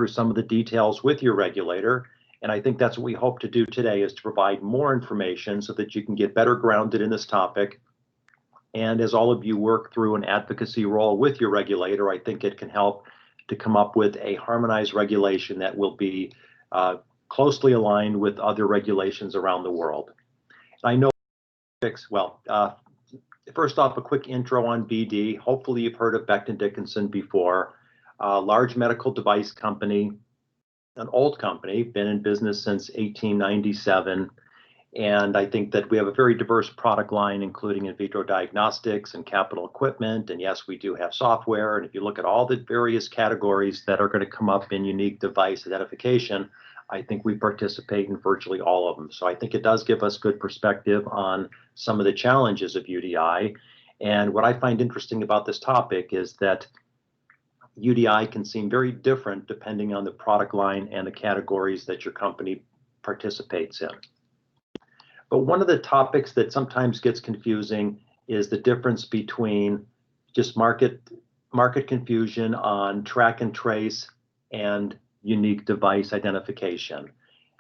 through some of the details with your regulator. And I think that's what we hope to do today, is to provide more information so that you can get better grounded in this topic. And as all of you work through an advocacy role with your regulator, I think it can help to come up with a harmonized regulation that will be closely aligned with other regulations around the world. I know, first off, a quick intro on BD. Hopefully you've heard of Becton Dickinson before. A large medical device company, an old company, been in business since 1897. And I think that we have a very diverse product line, including in vitro diagnostics and capital equipment. And yes, we do have software. And if you look at all the various categories that are going to come up in unique device identification, I think we participate in virtually all of them. So I think it does give us good perspective on some of the challenges of UDI. And what I find interesting about this topic is that UDI can seem very different depending on the product line and the categories that your company participates in. But one of the topics that sometimes gets confusing is the difference between just market confusion on track and trace and unique device identification.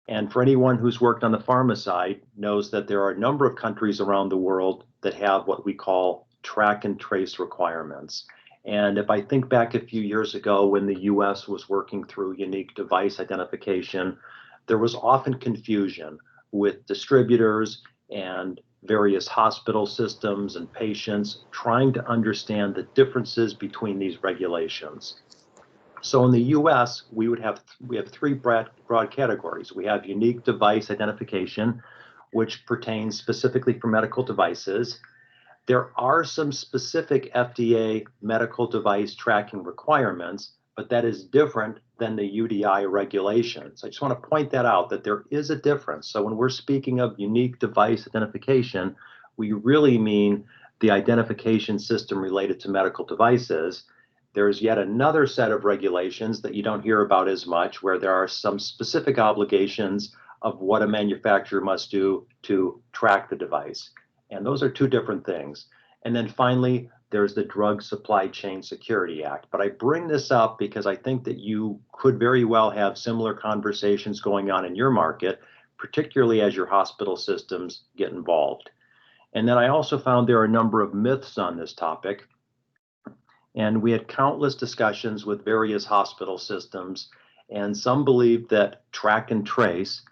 And for anyone who's worked on the pharma side knows that there are a number of countries around the world that have what we call track and trace requirements. And if I think back a few years ago when the US was working through unique device identification, there was often confusion with distributors and various hospital systems and patients trying to understand the differences between these regulations. So in the US, we have three broad categories. We have unique device identification, which pertains specifically for medical devices. There are some specific FDA medical device tracking requirements, but that is different than the UDI regulations. I just want to point that out, that there is a difference. So when we're speaking of unique device identification, we really mean the identification system related to medical devices. There's yet another set of regulations that you don't hear about as much, where there are some specific obligations of what a manufacturer must do to track the device. And those are two different things. And then finally, there's the Drug Supply Chain Security Act. But I bring this up because I think that you could very well have similar conversations going on in your market, particularly as your hospital systems get involved. And then I also found there are a number of myths on this topic. And we had countless discussions with various hospital systems, and some believed that track and trace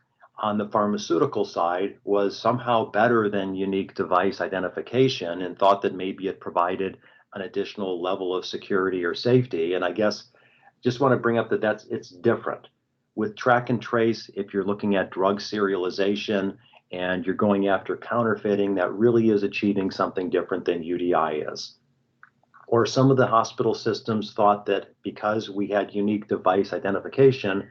on the pharmaceutical side was somehow better than unique device identification, and thought that maybe it provided an additional level of security or safety. And I guess just want to bring up that it's different. With track and trace, if you're looking at drug serialization and you're going after counterfeiting, that really is achieving something different than UDI is. Or some of the hospital systems thought that because we had unique device identification,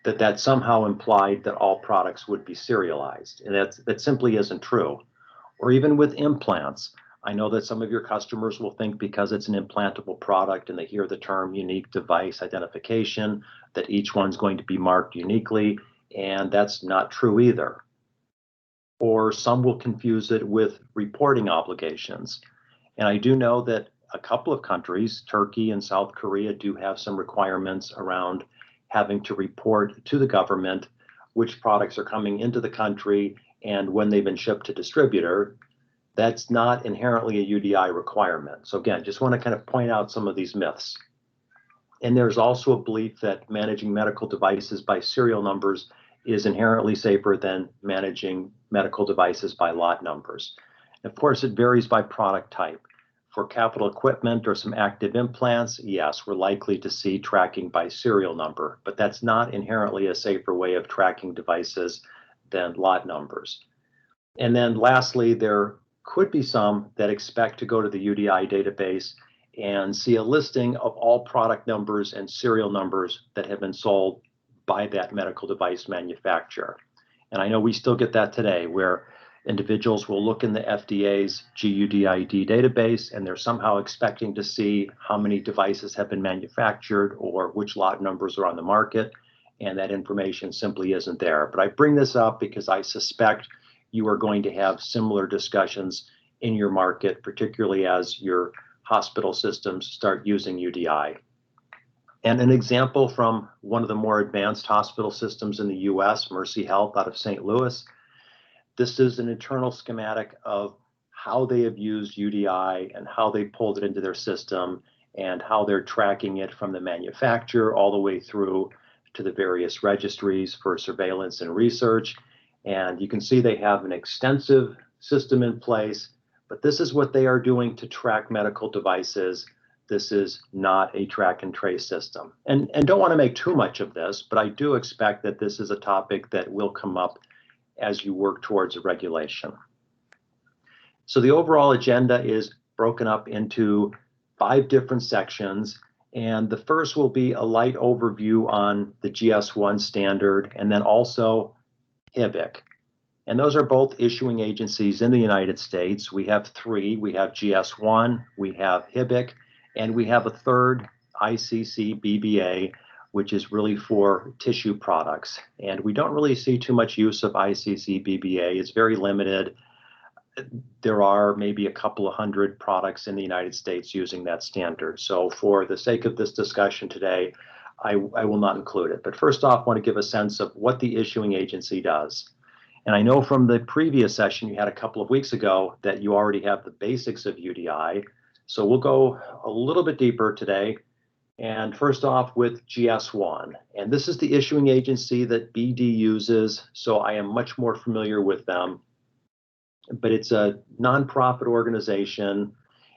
that somehow implied that all products would be serialized. And that simply isn't true. Or even with implants, I know that some of your customers will think because it's an implantable product and they hear the term unique device identification, that each one's going to be marked uniquely, and that's not true either. Or some will confuse it with reporting obligations. And I do know that a couple of countries, Turkey and South Korea, do have some requirements around having to report to the government which products are coming into the country and when they've been shipped to distributor. That's not inherently a UDI requirement. So again, just want to kind of point out some of these myths. And there's also a belief that managing medical devices by serial numbers is inherently safer than managing medical devices by lot numbers. Of course, it varies by product type. For capital equipment or some active implants, yes, we're likely to see tracking by serial number, but that's not inherently a safer way of tracking devices than lot numbers. And then lastly, there could be some that expect to go to the UDI database and see a listing of all product numbers and serial numbers that have been sold by that medical device manufacturer. And I know we still get that today, where individuals will look in the FDA's GUDID database and they're somehow expecting to see how many devices have been manufactured or which lot numbers are on the market, and that information simply isn't there. But I bring this up because I suspect you are going to have similar discussions in your market, particularly as your hospital systems start using UDI. And an example from one of the more advanced hospital systems in the US, Mercy Health out of St. Louis. This is an internal schematic of how they have used UDI and how they pulled it into their system and how they're tracking it from the manufacturer all the way through to the various registries for surveillance and research. And you can see they have an extensive system in place, but this is what they are doing to track medical devices. This is not a track and trace system. And don't want to make too much of this, but I do expect that this is a topic that will come up as you work towards a regulation. So the overall agenda is broken up into 5 different sections. And the first will be a light overview on the GS1 standard and then also HIBIC. And those are both issuing agencies in the United States. We have 3. We have GS1, we have HIBIC, and we have a third, ICC BBA, which is really for tissue products. And we don't really see too much use of ICC BBA. It's very limited. There are maybe a couple of hundred products in the United States using that standard. So for the sake of this discussion today, I will not include it. But first off, I want to give a sense of what the issuing agency does. And I know from the previous session you had a couple of weeks ago that you already have the basics of UDI. So we'll go a little bit deeper today. And first off with GS1. And this is the issuing agency that BD uses, so I am much more familiar with them. But it's a nonprofit organization,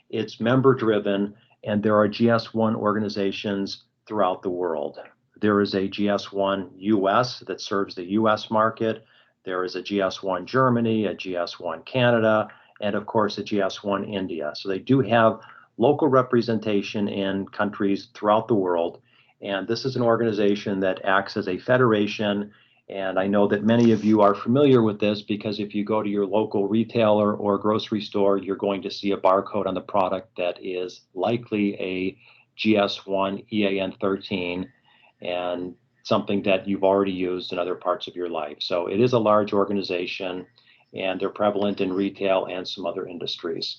it's member driven, and there are GS1 organizations throughout the world. There is a GS1 US that serves the US market. There is a GS1 Germany, a GS1 Canada, and of course a GS1 India. So they do have local representation in countries throughout the world. And this is an organization that acts as a federation. And I know that many of you are familiar with this because if you go to your local retailer or grocery store, you're going to see a barcode on the product that is likely a GS1 EAN 13 and something that you've already used in other parts of your life. So it is a large organization and they're prevalent in retail and some other industries.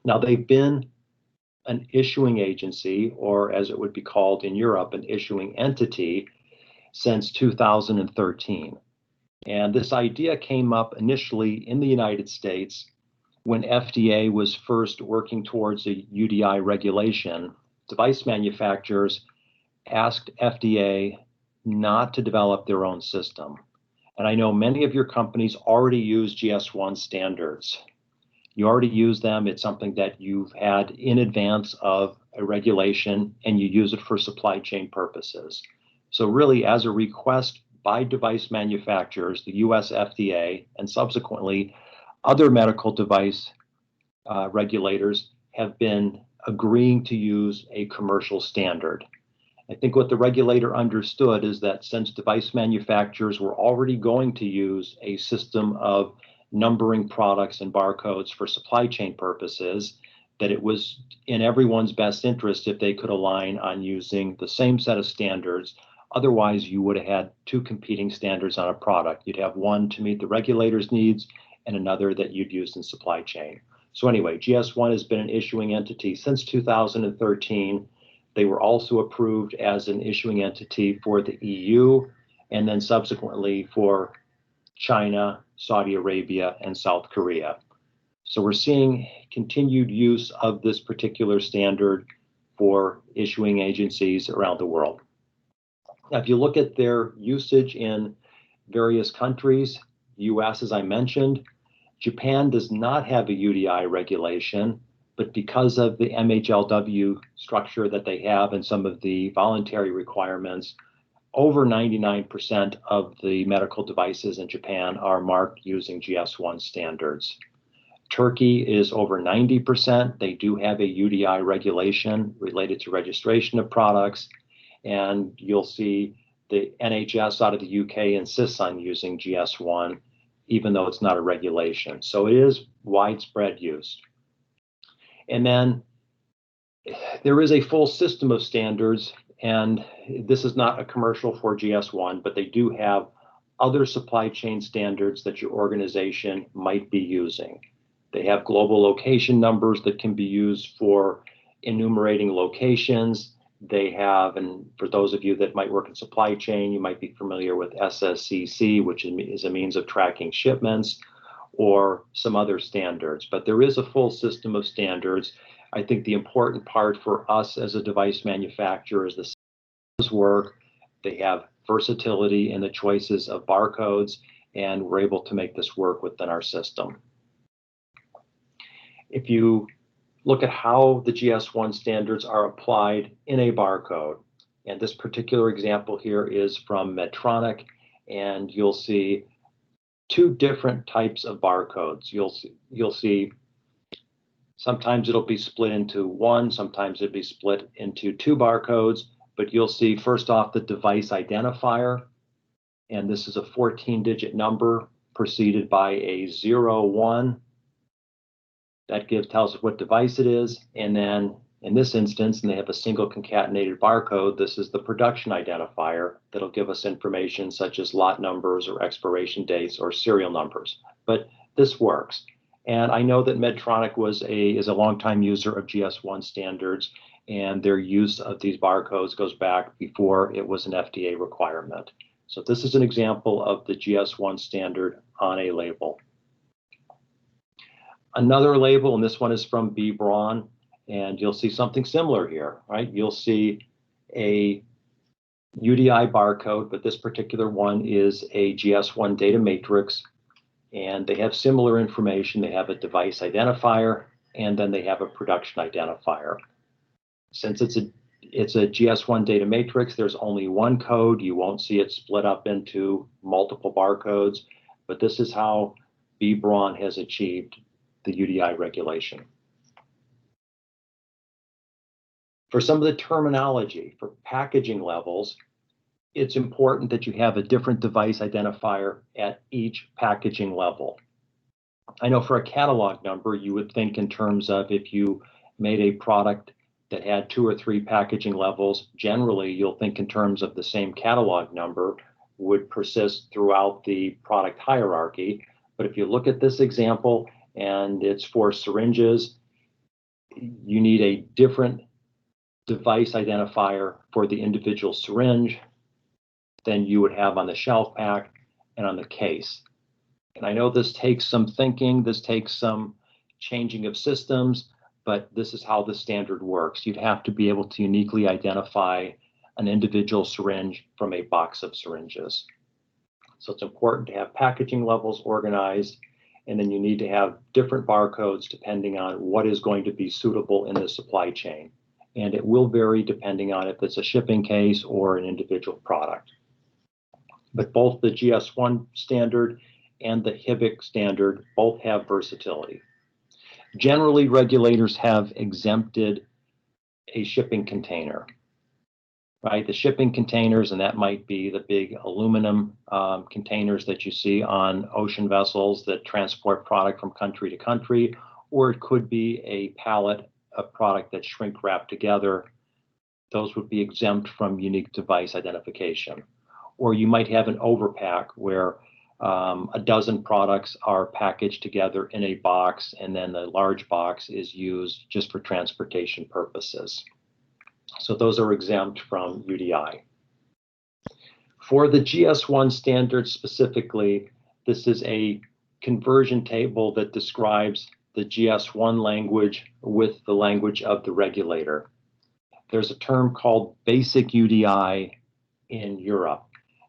Now they've been an issuing agency, or as it would be called in Europe, an issuing entity, since 2013. And this idea came up initially in the United States when FDA was first working towards a UDI regulation. Device manufacturers asked FDA not to develop their own system. And I know many of your companies already use GS1 standards. You already use them. It's something that you've had in advance of a regulation and you use it for supply chain purposes. So really, as a request by device manufacturers, the US FDA, and subsequently other medical device regulators have been agreeing to use a commercial standard. I think what the regulator understood is that since device manufacturers were already going to use a system of numbering products and barcodes for supply chain purposes, that it was in everyone's best interest if they could align on using the same set of standards. Otherwise, you would have had 2 competing standards on a product. You'd have one to meet the regulator's needs and another that you'd use in supply chain. So anyway, GS1 has been an issuing entity since 2013. They were also approved as an issuing entity for the EU and then subsequently for China, Saudi Arabia, and South Korea. So we're seeing continued use of this particular standard for issuing agencies around the world. Now, if you look at their usage in various countries, US, as I mentioned, Japan does not have a UDI regulation, but because of the MHLW structure that they have and some of the voluntary requirements, over 99% of the medical devices in Japan are marked using GS1 standards. Turkey is over 90%. They do have a UDI regulation related to registration of products. And you'll see the NHS out of the UK insists on using GS1, even though it's not a regulation. So it is widespread use. And then there is a full system of standards, and this is not a commercial for GS1, but they do have other supply chain standards that your organization might be using. They have global location numbers that can be used for enumerating locations. They have, and for those of you that might work in supply chain, you might be familiar with SSCC, which is a means of tracking shipments, or some other standards. But there is a full system of standards. I think the important part for us as a device manufacturer is the systems work. They have versatility in the choices of barcodes, and we're able to make this work within our system. If you look at how the GS1 standards are applied in a barcode, and this particular example here is from Medtronic, and you'll see two different types of barcodes. You'll see sometimes it'll be split into one, sometimes it'll be split into two barcodes, but you'll see first off the device identifier, and this is a 14-digit number preceded by a 01. That tells us what device it is, and then in this instance, and they have a single concatenated barcode, this is the production identifier that'll give us information such as lot numbers or expiration dates or serial numbers. But this works. And I know that Medtronic is a longtime user of GS1 standards, and their use of these barcodes goes back before it was an FDA requirement. So this is an example of the GS1 standard on a label. Another label, and this one is from B. Braun, and you'll see something similar here, right? You'll see a UDI barcode, but this particular one is a GS1 data matrix, and they have similar information. They have a device identifier, and then they have a production identifier. Since it's a GS1 data matrix, there's only one code. You won't see it split up into multiple barcodes, but this is how B. Braun has achieved the UDI regulation. For some of the terminology, for packaging levels, it's important that you have a different device identifier at each packaging level. I know for a catalog number, you would think in terms of if you made a product that had 2 or 3 packaging levels, generally you'll think in terms of the same catalog number would persist throughout the product hierarchy. But if you look at this example, and it's for syringes, you need a different device identifier for the individual syringe than you would have on the shelf pack and on the case. And I know this takes some thinking, this takes some changing of systems, but this is how the standard works. You'd have to be able to uniquely identify an individual syringe from a box of syringes. So it's important to have packaging levels organized, and then you need to have different barcodes depending on what is going to be suitable in the supply chain. And it will vary depending on if it's a shipping case or an individual product. But both the GS1 standard and the HIBIC standard both have versatility. Generally, regulators have exempted a shipping container, right? The shipping containers, and that might be the big aluminum containers that you see on ocean vessels that transport product from country to country, or it could be a pallet of product that's shrink wrapped together. Those would be exempt from unique device identification. Or you might have an overpack where a dozen products are packaged together in a box, and then the large box is used just for transportation purposes. So those are exempt from UDI. For the GS1 standard specifically, this is a conversion table that describes the GS1 language with the language of the regulator. There's a term called Basic UDI in Europe,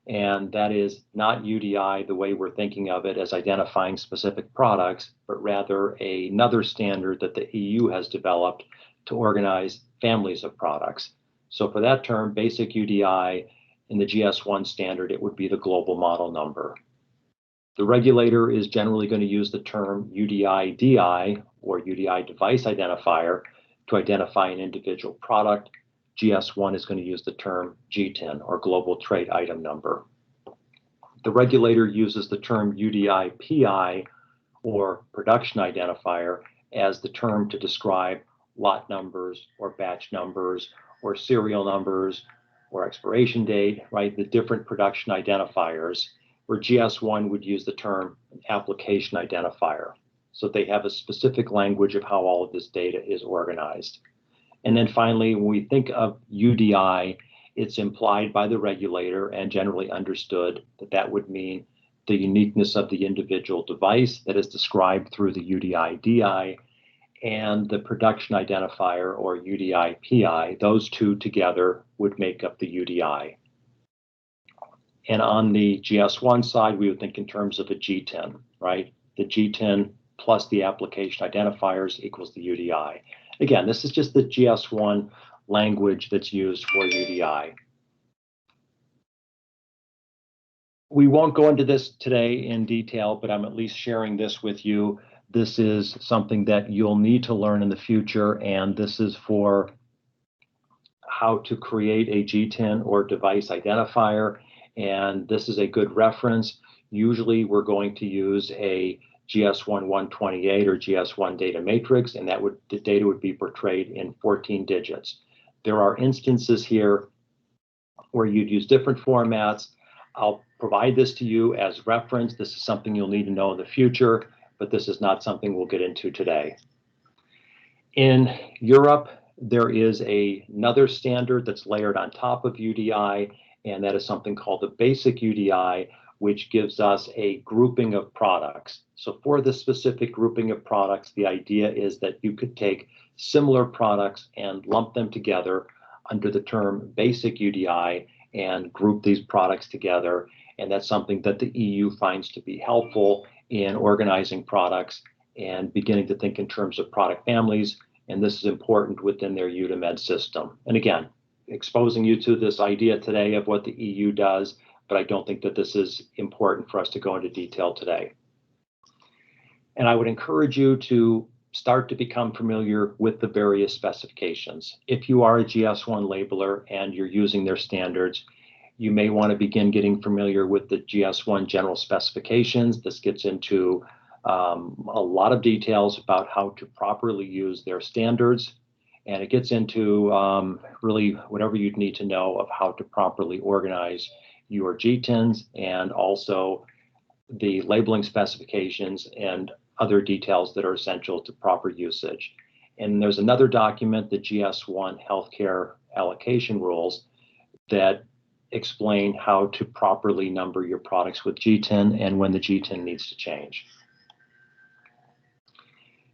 and that is not UDI the way we're thinking of it as identifying specific products, but rather another standard that the EU has developed to organize families of products. So for that term, Basic UDI in the GS1 standard, it would be the global model number. The regulator is generally going to use the term UDI DI or UDI device identifier to identify an individual product. GS1 is going to use the term GTIN or global trade item number. The regulator uses the term UDI PI or production identifier as the term to describe lot numbers or batch numbers or serial numbers or expiration date, right? The different production identifiers, where GS1 would use the term application identifier. So they have a specific language of how all of this data is organized. And then finally, when we think of UDI, it's implied by the regulator and generally understood that that would mean the uniqueness of the individual device that is described through the UDI DI and the production identifier or UDI PI. Those two together would make up the UDI. And on the GS1 side, we would think in terms of a G10, right? The G10 plus the application identifiers equals the UDI. Again, this is just the GS1 language that's used for UDI. We won't go into this today in detail, but I'm at least sharing this with you. This is something that you'll need to learn in the future, and this is for how to create a G10 or device identifier. And this is a good reference. Usually we're going to use a Gs1 128 or Gs1 data matrix, and the data would be portrayed in 14 digits. There are instances here where you'd use different formats. I'll provide this to you as reference. This is something you'll need to know in the future, but this is not something we'll get into today. In Europe, there is another standard that's layered on top of UDI, and that is something called the Basic UDI, which gives us a grouping of products. So for this specific grouping of products, the idea is that you could take similar products and lump them together under the term Basic UDI and group these products together. And that's something that the EU finds to be helpful in organizing products and beginning to think in terms of product families. And this is important within their UDIMED system. And again, exposing you to this idea today of what the EU does, but I don't think that this is important for us to go into detail today. And I would encourage you to start to become familiar with the various specifications. If you are a GS1 labeler and you're using their standards, you may want to begin getting familiar with the Gs1 General Specifications. This gets into a lot of details about how to properly use their standards. And it gets into really whatever you'd need to know of how to properly organize your G10s and also the labeling specifications and other details that are essential to proper usage. And there's another document, the GS1 Healthcare Allocation Rules, that explain how to properly number your products with G10 and when the G10 needs to change.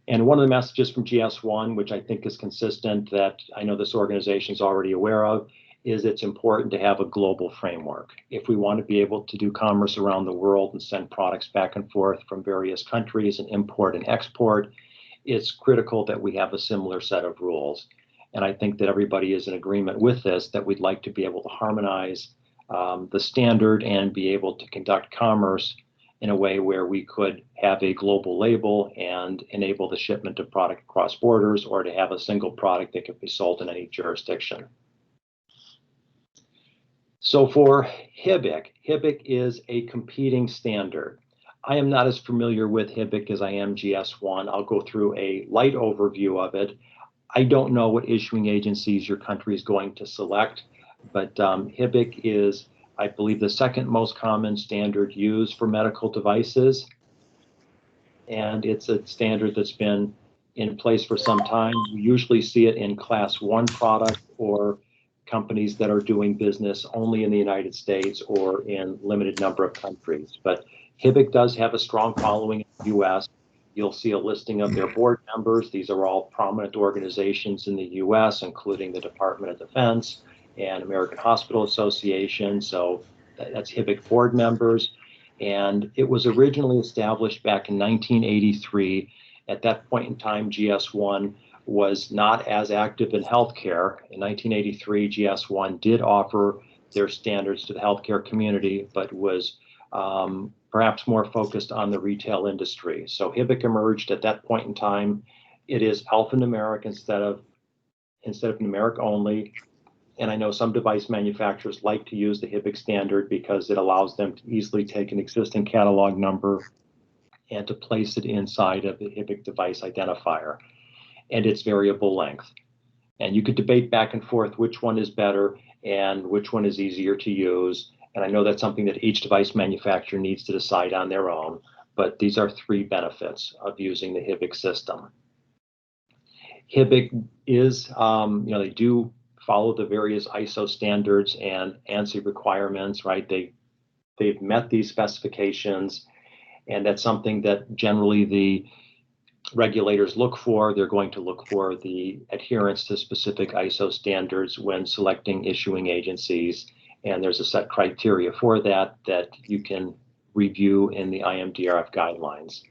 And one of the messages from GS1, which I think is consistent, that I know this organization is already aware of, is it's important to have a global framework. If we want to be able to do commerce around the world and send products back and forth from various countries and import and export, it's critical that we have a similar set of rules. And I think that everybody is in agreement with this, that we'd like to be able to harmonize the standard and be able to conduct commerce in a way where we could have a global label and enable the shipment of product across borders, or to have a single product that could be sold in any jurisdiction. So for HIBIC, HIBIC is a competing standard. I am not as familiar with HIBIC as I am GS1. I'll go through a light overview of it. I don't know what issuing agencies your country is going to select, but HIBIC is, I believe, the second most common standard used for medical devices. And it's a standard that's been in place for some time. We usually see it in Class 1 product or companies that are doing business only in the United States or in limited number of countries. But HIBIC does have a strong following in the US. You'll see a listing of their board members. These are all prominent organizations in the US, including the Department of Defense and American Hospital Association. So that's HIBIC board members. And it was originally established back in 1983. At that point in time, GS1 was not as active in healthcare. In 1983, GS1 did offer their standards to the healthcare community, but was perhaps more focused on the retail industry. So HIBIC emerged at that point in time. It is alphanumeric instead of numeric only. And I know some device manufacturers like to use the HIBIC standard because it allows them to easily take an existing catalog number and to place it inside of the HIBIC device identifier and its variable length. And you could debate back and forth which one is better and which one is easier to use. And I know that's something that each device manufacturer needs to decide on their own, but these are three benefits of using the HIBIC system. HIBIC is, they do follow the various ISO standards and ANSI requirements, right? They've met these specifications, and that's something that generally the regulators look for. They're going to look for the adherence to specific ISO standards when selecting issuing agencies, and there's a set criteria for that you can review in the IMDRF guidelines.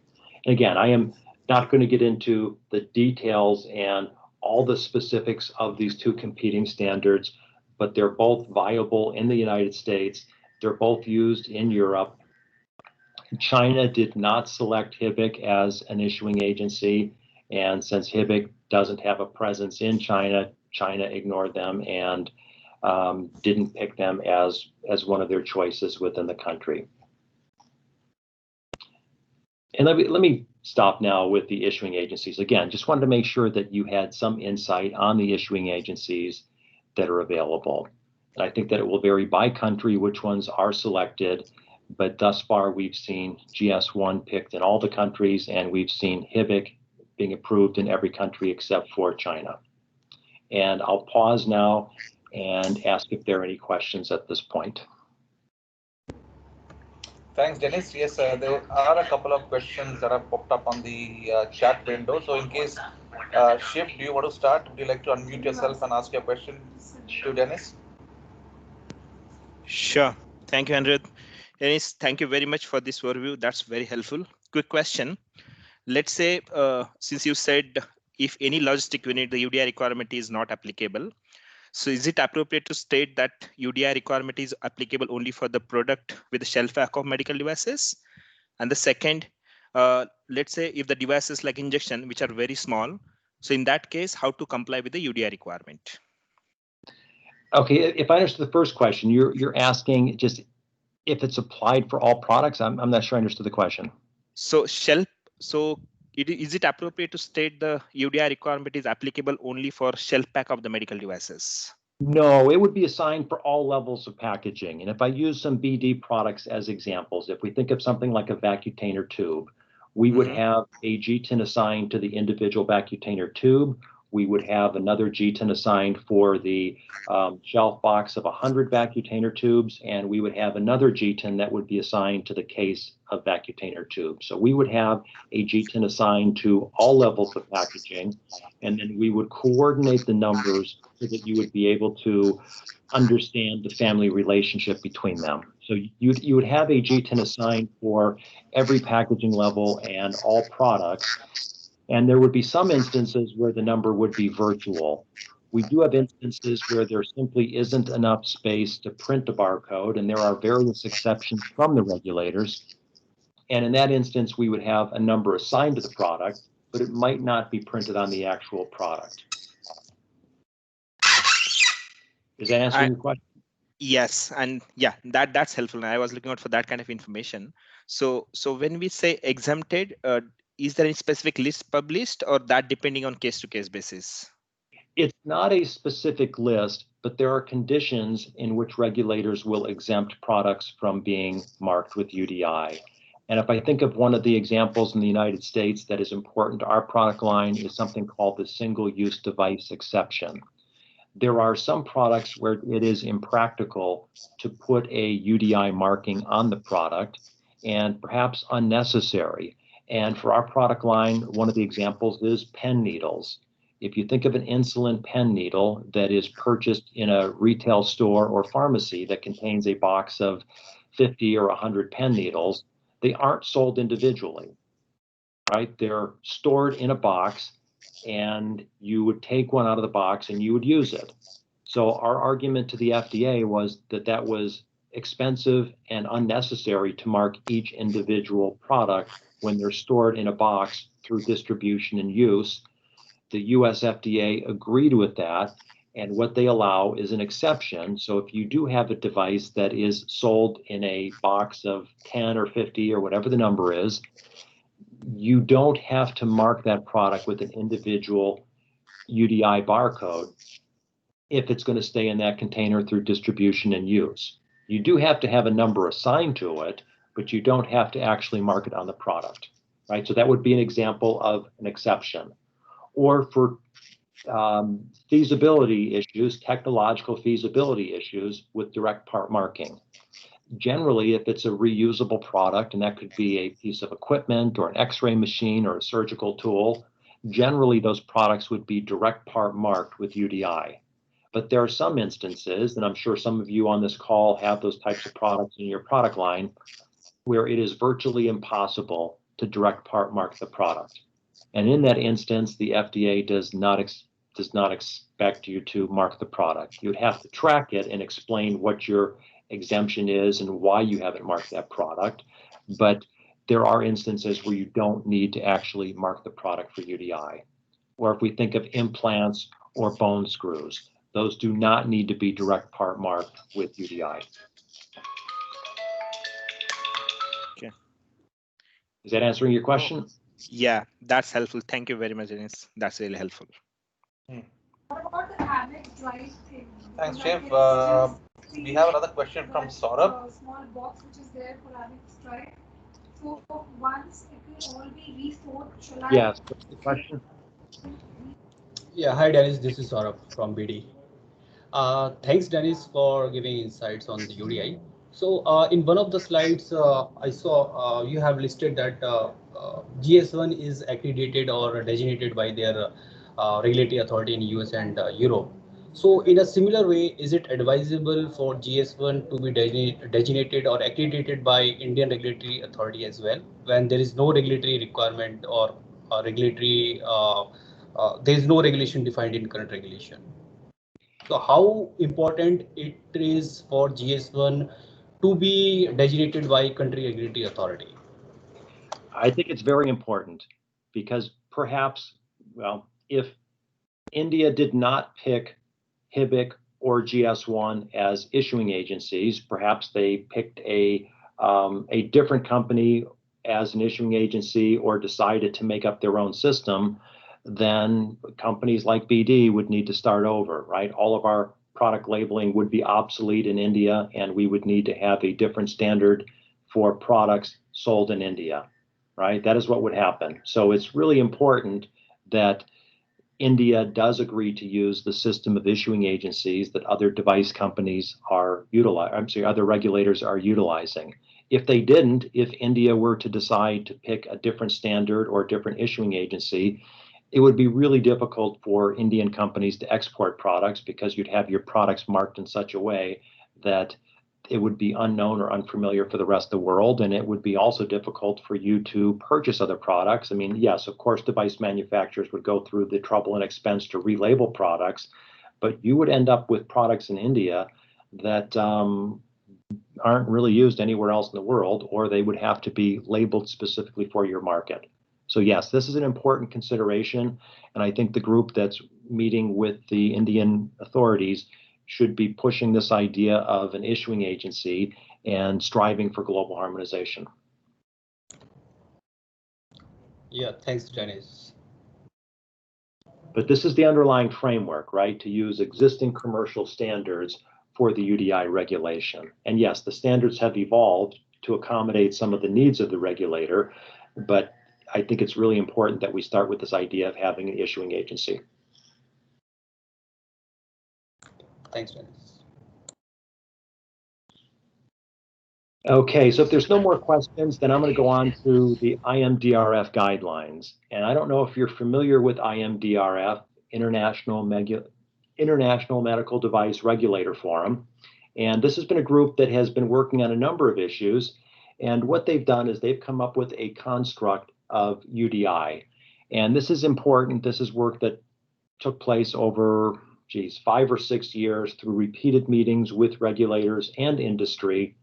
And again, I am not going to get into the details and all the specifics of these two competing standards, but they're both viable in the United States. They're both used in Europe. China did not select HIBIC as an issuing agency, and since HIBIC doesn't have a presence in China, China ignored them and didn't pick them as one of their choices within the country. And let me stop now with the issuing agencies. Again, just wanted to make sure that you had some insight on the issuing agencies that are available. And I think that it will vary by country which ones are selected, but thus far we've seen Gs1 picked in all the countries, and we've seen HIBIC being approved in every country except for China. And I'll pause now and ask if there are any questions at this point. Thanks, Dennis. Yes, there are a couple of questions that have popped up on the chat window. So in case, Shiv, do you want to start? Would you like to unmute yourself and ask your question to Dennis? Sure. Thank you, Andrew. Dennis, thank you very much for this overview. That's very helpful. Quick question. Let's say, since you said if any logistic unit, the UDI requirement is not applicable. So is it appropriate to state that UDI requirement is applicable only for the product with the shelf lack of medical devices? And the second, let's say if the devices like injection, which are very small, so in that case, how to comply with the UDI requirement? Okay, if I understood the first question, you're asking just if it's applied for all products. I'm not sure I understood the question. So is it appropriate to state the UDI requirement is applicable only for shelf pack of the medical devices? No, it would be assigned for all levels of packaging. And if I use some BD products as examples, if we think of something like a vacutainer tube, we would have a GTIN assigned to the individual vacutainer tube. We would have another GTIN assigned for the shelf box of 100 vacutainer tubes, and we would have another GTIN that would be assigned to the case of vacutainer tubes. So we would have a GTIN assigned to all levels of packaging, and then we would coordinate the numbers so that you would be able to understand the family relationship between them. So you would have a GTIN assigned for every packaging level and all products. And there would be some instances where the number would be virtual. We do have instances where there simply isn't enough space to print a barcode, and there are various exceptions from the regulators. And in that instance, we would have a number assigned to the product, but it might not be printed on the actual product. Does that answer your question? Yes, and yeah, that's helpful. I was looking out for that kind of information. So when we say exempted, is there any specific list published, or that depending on case-to-case basis? It's not a specific list, but there are conditions in which regulators will exempt products from being marked with UDI. And if I think of one of the examples in the United States that is important to our product line is something called the single-use device exception. There are some products where it is impractical to put a UDI marking on the product, and perhaps unnecessary. And for our product line, one of the examples is pen needles. If you think of an insulin pen needle that is purchased in a retail store or pharmacy that contains a box of 50 or 100 pen needles, they aren't sold individually, right? They're stored in a box, and you would take one out of the box and you would use it. So our argument to the FDA was that that was expensive and unnecessary to mark each individual product when they're stored in a box through distribution and use. The US FDA agreed with that, and what they allow is an exception. So if you do have a device that is sold in a box of 10 or 50 or whatever the number is, you don't have to mark that product with an individual UDI barcode if it's going to stay in that container through distribution and use. You do have to have a number assigned to it, but you don't have to actually mark it on the product, right? So that would be an example of an exception. or for feasibility issues, technological feasibility issues with direct part marking. Generally, if it's a reusable product, and that could be a piece of equipment or an X-ray machine or a surgical tool, generally those products would be direct part marked with UDI. But there are some instances, and I'm sure some of you on this call have those types of products in your product line, where it is virtually impossible to direct part mark the product. And in that instance, the FDA does not expect you to mark the product. You'd have to track it and explain what your exemption is and why you haven't marked that product. But there are instances where you don't need to actually mark the product for UDI. Or if we think of implants or bone screws, those do not need to be direct part marked with UDI. Okay. Is that answering your question? Yeah, that's helpful. Thank you very much, Dennis. That's really helpful. What about the Amex drive thing? Thanks, Chief. We have another question from Saurabh. A small box which is there for Amex drive. So once it will all be restored, shall I? Yes. What's the question? Yeah, hi Dennis, this is Saurabh from BD. Thanks Dennis for giving insights on the UDI. So in one of the slides, I saw you have listed that GS1 is accredited or designated by their regulatory authority in US and Europe. So in a similar way, is it advisable for GS1 to be designated or accredited by Indian regulatory authority as well, when there is no regulatory requirement or regulatory there is no regulation defined in current regulation? So how important it is for GS1 to be designated by country regulatory authority? I think it's very important because perhaps, well, if India did not pick HIBIC or GS1 as issuing agencies, perhaps they picked a different company as an issuing agency or decided to make up their own system, then companies like BD would need to start over, right? All of our product labeling would be obsolete in India, and we would need to have a different standard for products sold in India, right? That is what would happen. So it's really important that India does agree to use the system of issuing agencies that other device companies are other regulators are utilizing. If they didn't, if India were to decide to pick a different standard or a different issuing agency, it would be really difficult for Indian companies to export products because you'd have your products marked in such a way that it would be unknown or unfamiliar for the rest of the world. And it would be also difficult for you to purchase other products. I mean, yes, of course, device manufacturers would go through the trouble and expense to relabel products, but you would end up with products in India that aren't really used anywhere else in the world, or they would have to be labeled specifically for your market. So yes, this is an important consideration, and I think the group that's meeting with the Indian authorities should be pushing this idea of an issuing agency and striving for global harmonization. Yeah, thanks, Dennis. But this is the underlying framework, right, to use existing commercial standards for the UDI regulation. And yes, the standards have evolved to accommodate some of the needs of the regulator, but I think it's really important that we start with this idea of having an issuing agency. Thanks, Dennis. Okay, so if there's no more questions, then I'm going to go on to the IMDRF guidelines. And I don't know if you're familiar with IMDRF, International Medical Device Regulator Forum. And this has been a group that has been working on a number of issues. And what they've done is they've come up with a construct of UDI. And this is important. This is work that took place over, 5 or 6 years through repeated meetings with regulators and industry.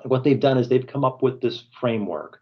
What they've done is they've come up with this framework.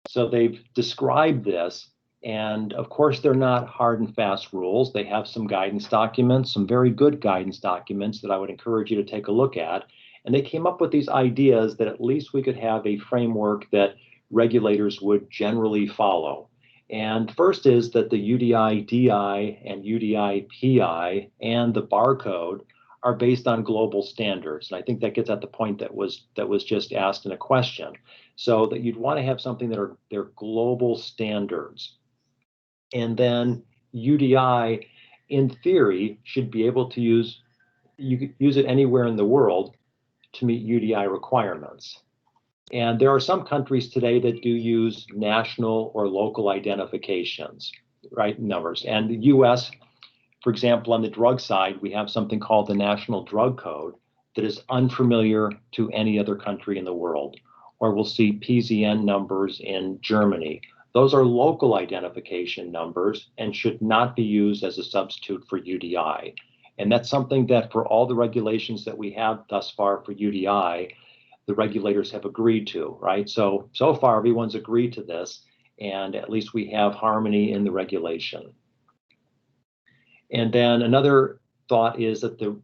So they've described this, and of course they're not hard and fast rules. They have some guidance documents, some very good guidance documents that I would encourage you to take a look at. And they came up with these ideas that at least we could have a framework that regulators would generally follow. And first is that the UDI DI and UDI PI and the barcode are based on global standards. And I think that gets at the point that was just asked in a question. So that you'd want to have something that are they're global standards. And then UDI, in theory, should be able to use it anywhere in the world to meet UDI requirements. And there are some countries today that do use national or local identifications, right, numbers. And the US, for example, on the drug side, we have something called the National Drug Code that is unfamiliar to any other country in the world. Or we'll see PZN numbers in Germany. Those are local identification numbers and should not be used as a substitute for UDI. And that's something that for all the regulations that we have thus far for UDI, the regulators have agreed to, right? So far, everyone's agreed to this, and at least we have harmony in the regulation. And then another thought is that the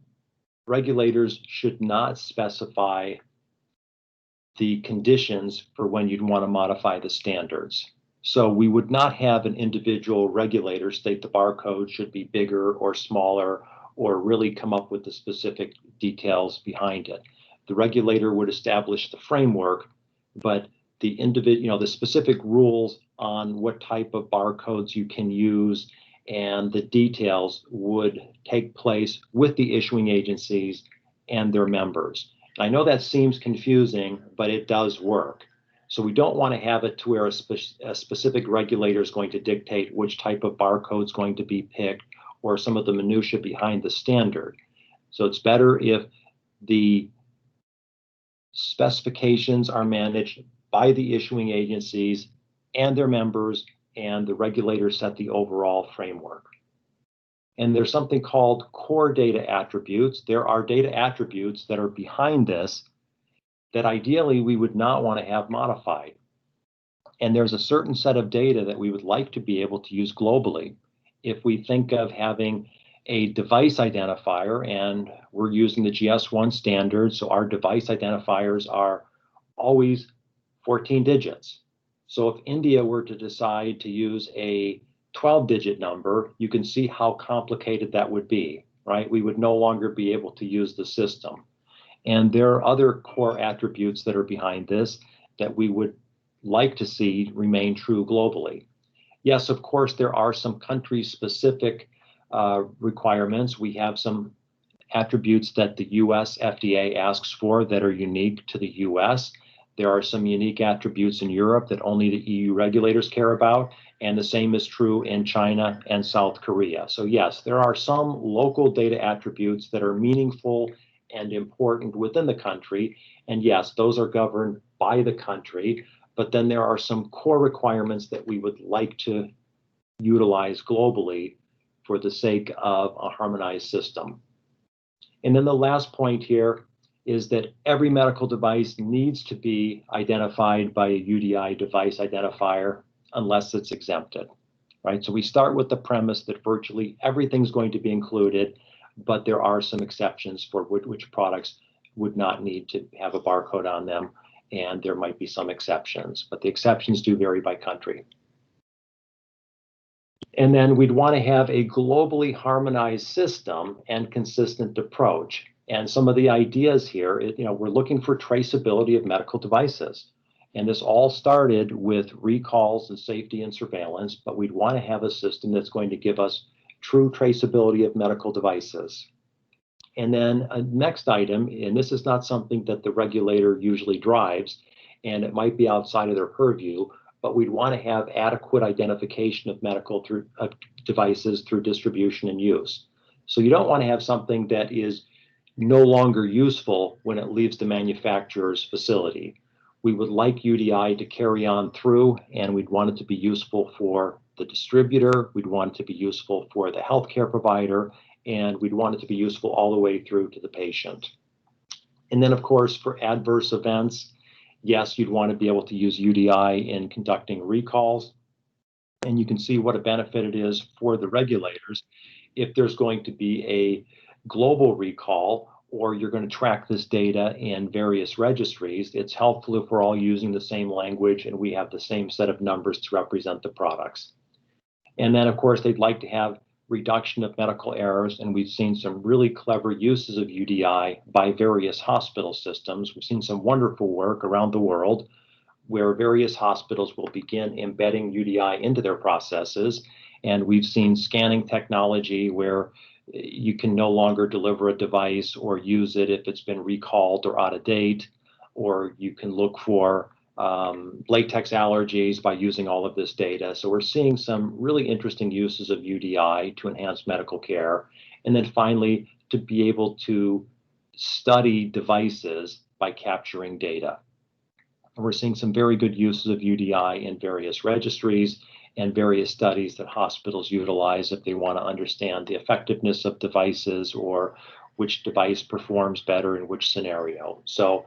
regulators should not specify the conditions for when you'd want to modify the standards. So we would not have an individual regulator state the barcode should be bigger or smaller or really come up with the specific details behind it. The regulator would establish the framework, but the the specific rules on what type of barcodes you can use and the details would take place with the issuing agencies and their members. I know that seems confusing, but it does work. So we don't want to have it to where a specific regulator is going to dictate which type of barcode is going to be picked or some of the minutia behind the standard. So it's better if the specifications are managed by the issuing agencies and their members, and the regulators set the overall framework. And there's something called core data attributes. There are data attributes that are behind this that ideally we would not want to have modified. And there's a certain set of data that we would like to be able to use globally. If we think of having a device identifier, and we're using the Gs1 standard, so our device identifiers are always 14 digits. So if India were to decide to use a 12-digit number, you can see how complicated that would be, right? We would no longer be able to use the system. And there are other core attributes that are behind this that we would like to see remain true globally. Yes, of course, there are some country-specific requirements. We have some attributes that the US FDA asks for that are unique to the US. There are some unique attributes in Europe that only the EU regulators care about, and the same is true in China and South Korea. So yes, there are some local data attributes that are meaningful and important within the country, and yes, those are governed by the country, but then there are some core requirements that we would like to utilize globally for the sake of a harmonized system. And then the last point here is that every medical device needs to be identified by a UDI device identifier unless it's exempted, right? So we start with the premise that virtually everything's going to be included, but there are some exceptions for which products would not need to have a barcode on them, and there might be some exceptions, but the exceptions do vary by country. And then we'd want to have a globally harmonized system and consistent approach. And some of the ideas here, we're looking for traceability of medical devices. And this all started with recalls and safety and surveillance, but we'd want to have a system that's going to give us true traceability of medical devices. And then a next item, and this is not something that the regulator usually drives, and it might be outside of their purview, but we'd want to have adequate identification of medical devices through distribution and use. So you don't want to have something that is no longer useful when it leaves the manufacturer's facility. We would like UDI to carry on through, and we'd want it to be useful for the distributor, we'd want it to be useful for the healthcare provider, and we'd want it to be useful all the way through to the patient. And then, of course, for adverse events, yes, you'd want to be able to use UDI in conducting recalls, and you can see what a benefit it is for the regulators if there's going to be a global recall, or you're going to track this data in various registries. It's helpful if we're all using the same language and we have the same set of numbers to represent the products. And then, of course, they'd like to have reduction of medical errors, and we've seen some really clever uses of UDI by various hospital systems. We've seen some wonderful work around the world where various hospitals will begin embedding UDI into their processes, And we've seen scanning technology where you can no longer deliver a device or use it if it's been recalled or out of date, or you can look for latex allergies by using all of this data. So we're seeing some really interesting uses of UDI to enhance medical care. And then finally, to be able to study devices by capturing data. And we're seeing some very good uses of UDI in various registries and various studies that hospitals utilize if they want to understand the effectiveness of devices or which device performs better in which scenario. So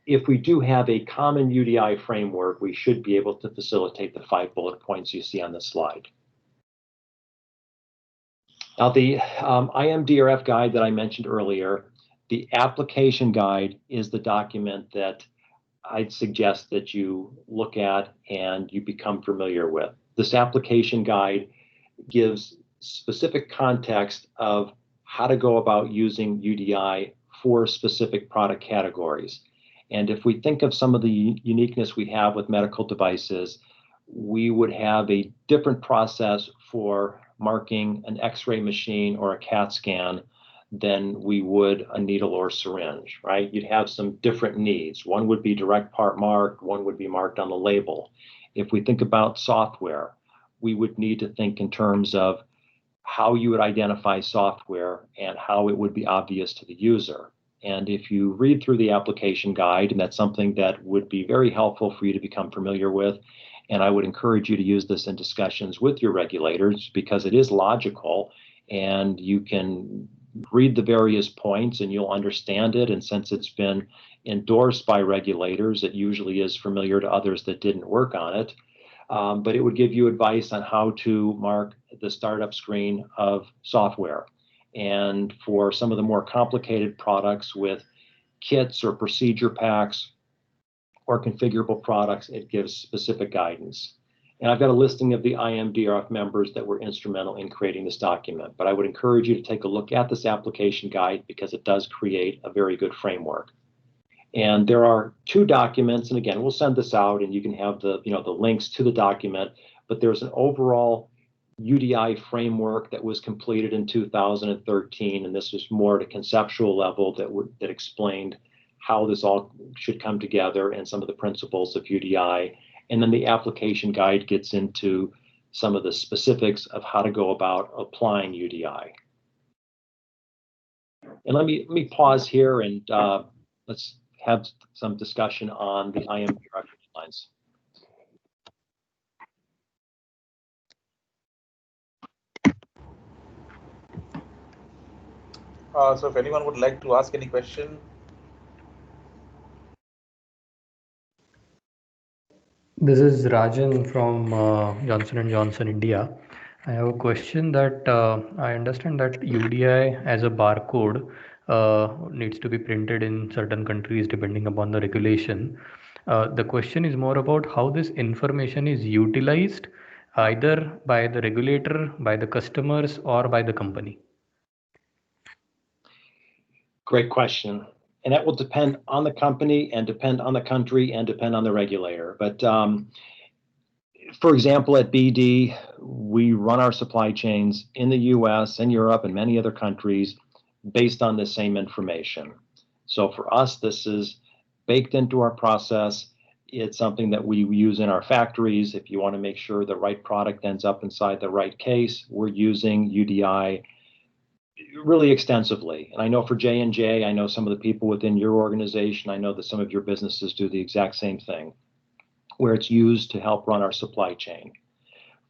if we do have a common UDI framework, we should be able to facilitate the 5 bullet points you see on this slide. Now, the IMDRF guide that I mentioned earlier, the application guide is the document that I'd suggest that you look at and you become familiar with. This application guide gives specific context of how to go about using UDI for specific product categories. And if we think of some of the uniqueness we have with medical devices, we would have a different process for marking an X-ray machine or a CAT scan than we would a needle or syringe, right? You'd have some different needs. One would be direct part marked, one would be marked on the label. If we think about software, we would need to think in terms of how you would identify software and how it would be obvious to the user. And if you read through the application guide, and that's something that would be very helpful for you to become familiar with, and I would encourage you to use this in discussions with your regulators because it is logical and you can read the various points and you'll understand it. And since it's been endorsed by regulators, it usually is familiar to others that didn't work on it. But it would give you advice on how to mark the startup screen of software. And for some of the more complicated products with kits or procedure packs or configurable products, it gives specific guidance. And I've got a listing of the IMDRF members that were instrumental in creating this document, but I would encourage you to take a look at this application guide because it does create a very good framework. And there are 2 documents, and again, we'll send this out and you can have the links to the document, but there's an overall UDI framework that was completed in 2013, and this was more at a conceptual level that explained how this all should come together and some of the principles of UDI. And then the application guide gets into some of the specifics of how to go about applying UDI. And let me pause here and let's have some discussion on the IMDRF guidelines. So if anyone would like to ask any question. This is Rajan from Johnson & Johnson, India. I have a question that I understand that UDI as a barcode needs to be printed in certain countries depending upon the regulation. The question is more about how this information is utilized either by the regulator, by the customers, or by the company. Great question. And that will depend on the company and depend on the country and depend on the regulator. But for example, at BD, we run our supply chains in the US and Europe and many other countries based on the same information. So for us, this is baked into our process. It's something that we use in our factories. If you want to make sure the right product ends up inside the right case, we're using UDI really extensively. And I know for J&J, I know some of the people within your organization, I know that some of your businesses do the exact same thing, where it's used to help run our supply chain.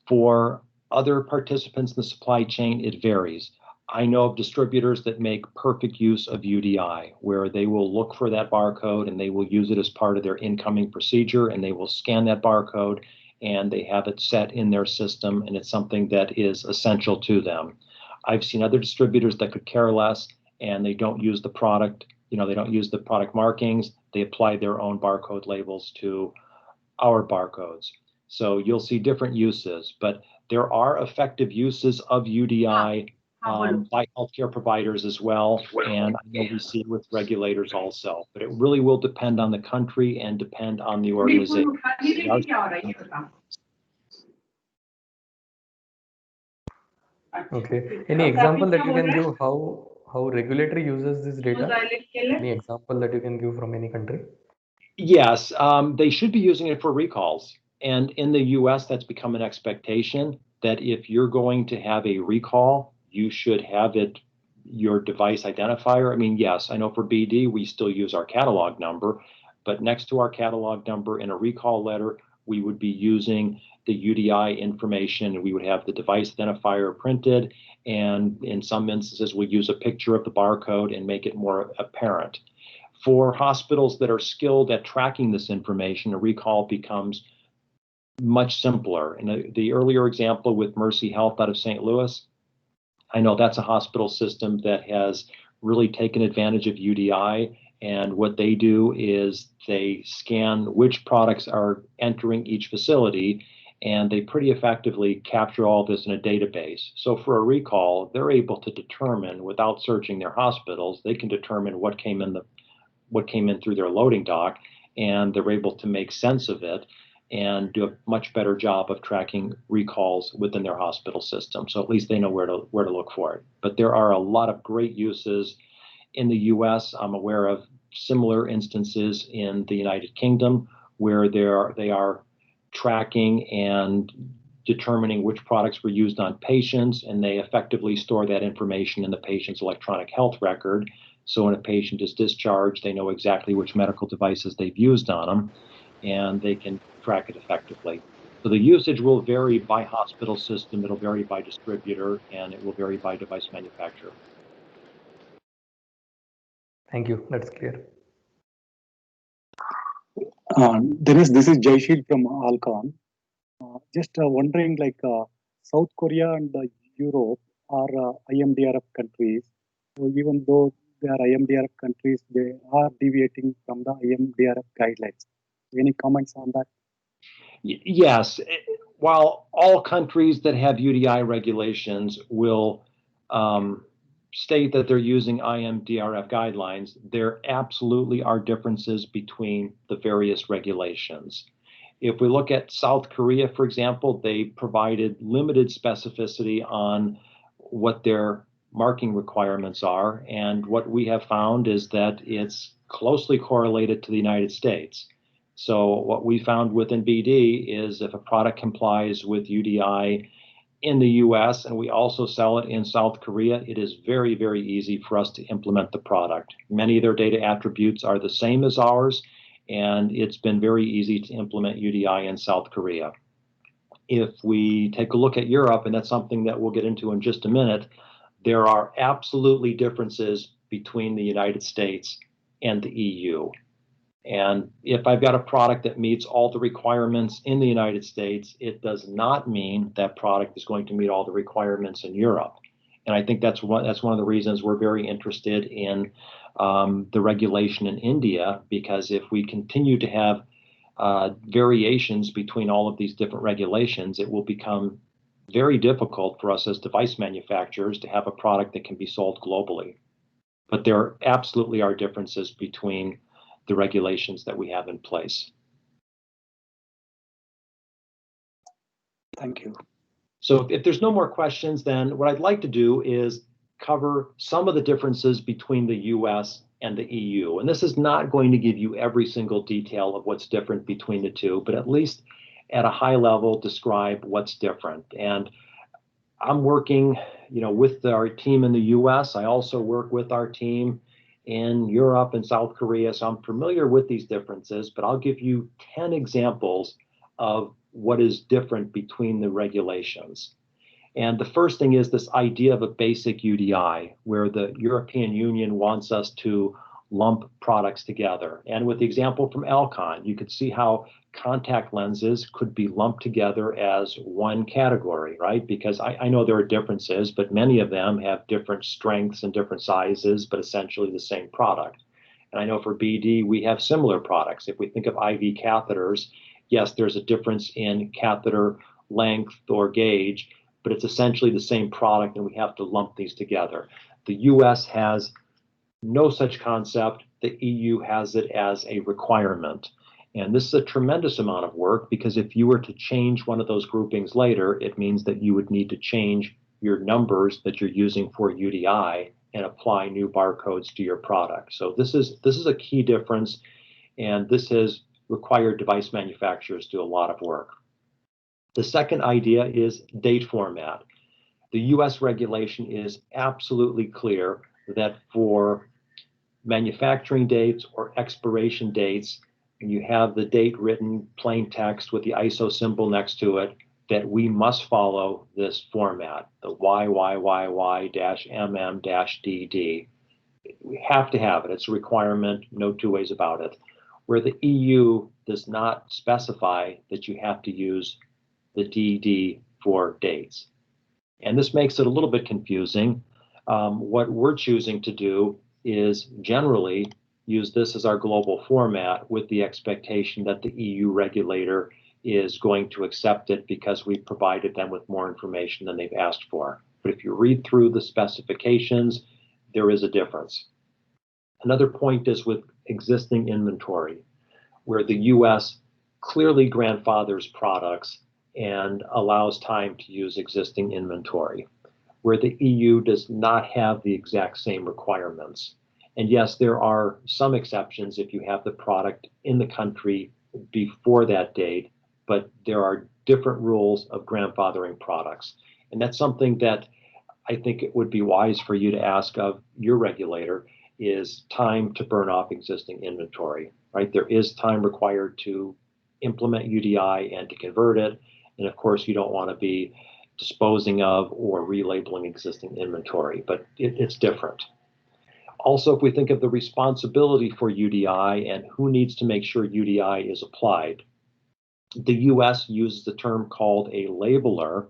For other participants in the supply chain, it varies. I know of distributors that make perfect use of UDI, where they will look for that barcode and they will use it as part of their incoming procedure, and they will scan that barcode and they have it set in their system, and it's something that is essential to them. I've seen other distributors that could care less and they don't use the product, they don't use the product markings. They apply their own barcode labels to our barcodes. So you'll see different uses, but there are effective uses of UDI by healthcare providers as well. And I know we see it with regulators also, but it really will depend on the country and depend on the organization. Okay. Any example that you can give how regulatory uses this data? Any example that you can give from any country? Yes, they should be using it for recalls. And in the US, that's become an expectation that if you're going to have a recall, you should have it, your device identifier. I mean, yes, I know for BD, we still use our catalog number, but next to our catalog number in a recall letter, we would be using the UDI information, and we would have the device identifier printed. And in some instances, we use a picture of the barcode and make it more apparent. For hospitals that are skilled at tracking this information, a recall becomes much simpler. And the earlier example with Mercy Health out of St. Louis, I know that's a hospital system that has really taken advantage of UDI. And what they do is they scan which products are entering each facility, and they pretty effectively capture all this in a database. So for a recall, they're able to determine, without searching their hospitals, they can determine what came in through their loading dock, and they're able to make sense of it and do a much better job of tracking recalls within their hospital system. So at least they know where to look for it. But there are a lot of great uses in the US. I'm aware of similar instances in the United Kingdom where they are tracking and determining which products were used on patients, and they effectively store that information in the patient's electronic health record. So when a patient is discharged, they know exactly which medical devices they've used on them, and they can track it effectively. So the usage will vary by hospital system, it'll vary by distributor, and it will vary by device manufacturer. Thank you. That's clear. Dennis, this is Jaishil from Alcon. Just wondering, like South Korea and Europe are IMDRF countries. So even though they are IMDRF countries, they are deviating from the IMDRF guidelines. Any comments on that? Yes. While all countries that have UDI regulations will state that they're using IMDRF guidelines, there absolutely are differences between the various regulations. If we look at South Korea, for example, they provided limited specificity on what their marking requirements are. And what we have found is that it's closely correlated to the United States. So what we found within BD is if a product complies with UDI in the US and we also sell it in South Korea, it is very, very easy for us to implement the product. Many of their data attributes are the same as ours, and it's been very easy to implement UDI in South Korea. If we take a look at Europe, and that's something that we'll get into in just a minute, there are absolutely differences between the United States and the EU. And if I've got a product that meets all the requirements in the United States, it does not mean that product is going to meet all the requirements in Europe. And I think that's one of the reasons we're very interested in the regulation in India, because if we continue to have variations between all of these different regulations, it will become very difficult for us as device manufacturers to have a product that can be sold globally. But there absolutely are differences between the regulations that we have in place. Thank you. So if there's no more questions, then what I'd like to do is cover some of the differences between the US and the EU. And this is not going to give you every single detail of what's different between the two, but at least at a high level describe what's different. And I'm working, with our team in the US. I also work with our team in Europe and South Korea. So I'm familiar with these differences, but I'll give you 10 examples of what is different between the regulations. And the first thing is this idea of a basic UDI, where the European Union wants us to lump products together. And with the example from Elkin, you could see how contact lenses could be lumped together as one category, right? Because I know there are differences, but many of them have different strengths and different sizes, but essentially the same product. And I know for BD, we have similar products. If we think of IV catheters, yes, there's a difference in catheter length or gauge, but it's essentially the same product, and we have to lump these together. The US has no such concept. The EU has it as a requirement. And this is a tremendous amount of work, because if you were to change one of those groupings later, it means that you would need to change your numbers that you're using for UDI and apply new barcodes to your product. So this is a key difference, and this has required device manufacturers to do a lot of work. The second idea is date format. The US regulation is absolutely clear that for manufacturing dates or expiration dates, and you have the date written plain text with the ISO symbol next to it, that we must follow this format, the YYYY-MM-DD. We have to have it. It's a requirement, no two ways about it. Where the EU does not specify that you have to use the DD for dates. And this makes it a little bit confusing. What we're choosing to do is generally use this as our global format with the expectation that the EU regulator is going to accept it because we've provided them with more information than they've asked for. But if you read through the specifications, there is a difference. Another point is with existing inventory, where the US clearly grandfathers products and allows time to use existing inventory, where the EU does not have the exact same requirements. And yes, there are some exceptions if you have the product in the country before that date, but there are different rules of grandfathering products. And that's something that I think it would be wise for you to ask of your regulator, is time to burn off existing inventory, right? There is time required to implement UDI and to convert it. And of course, you don't want to be disposing of or relabeling existing inventory, but it's different. Also, if we think of the responsibility for UDI and who needs to make sure UDI is applied, the US uses the term called a labeler,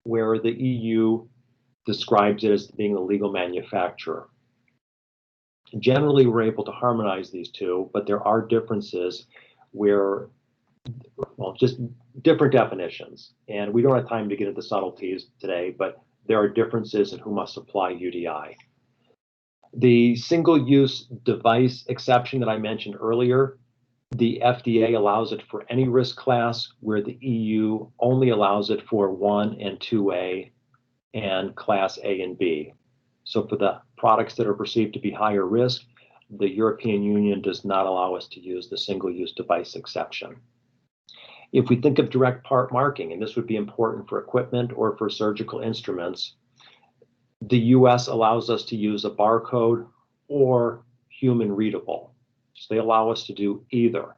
where the EU describes it as being a legal manufacturer. Generally, we're able to harmonize these two, but there are differences where, well, just different definitions. And we don't have time to get into subtleties today, but there are differences in who must supply UDI. The single-use device exception that I mentioned earlier, the FDA allows it for any risk class, where the EU only allows it for 1 and 2A and class A and B. So for the products that are perceived to be higher risk, the European Union does not allow us to use the single-use device exception. If we think of direct part marking, and this would be important for equipment or for surgical instruments, the US allows us to use a barcode or human readable. So they allow us to do either.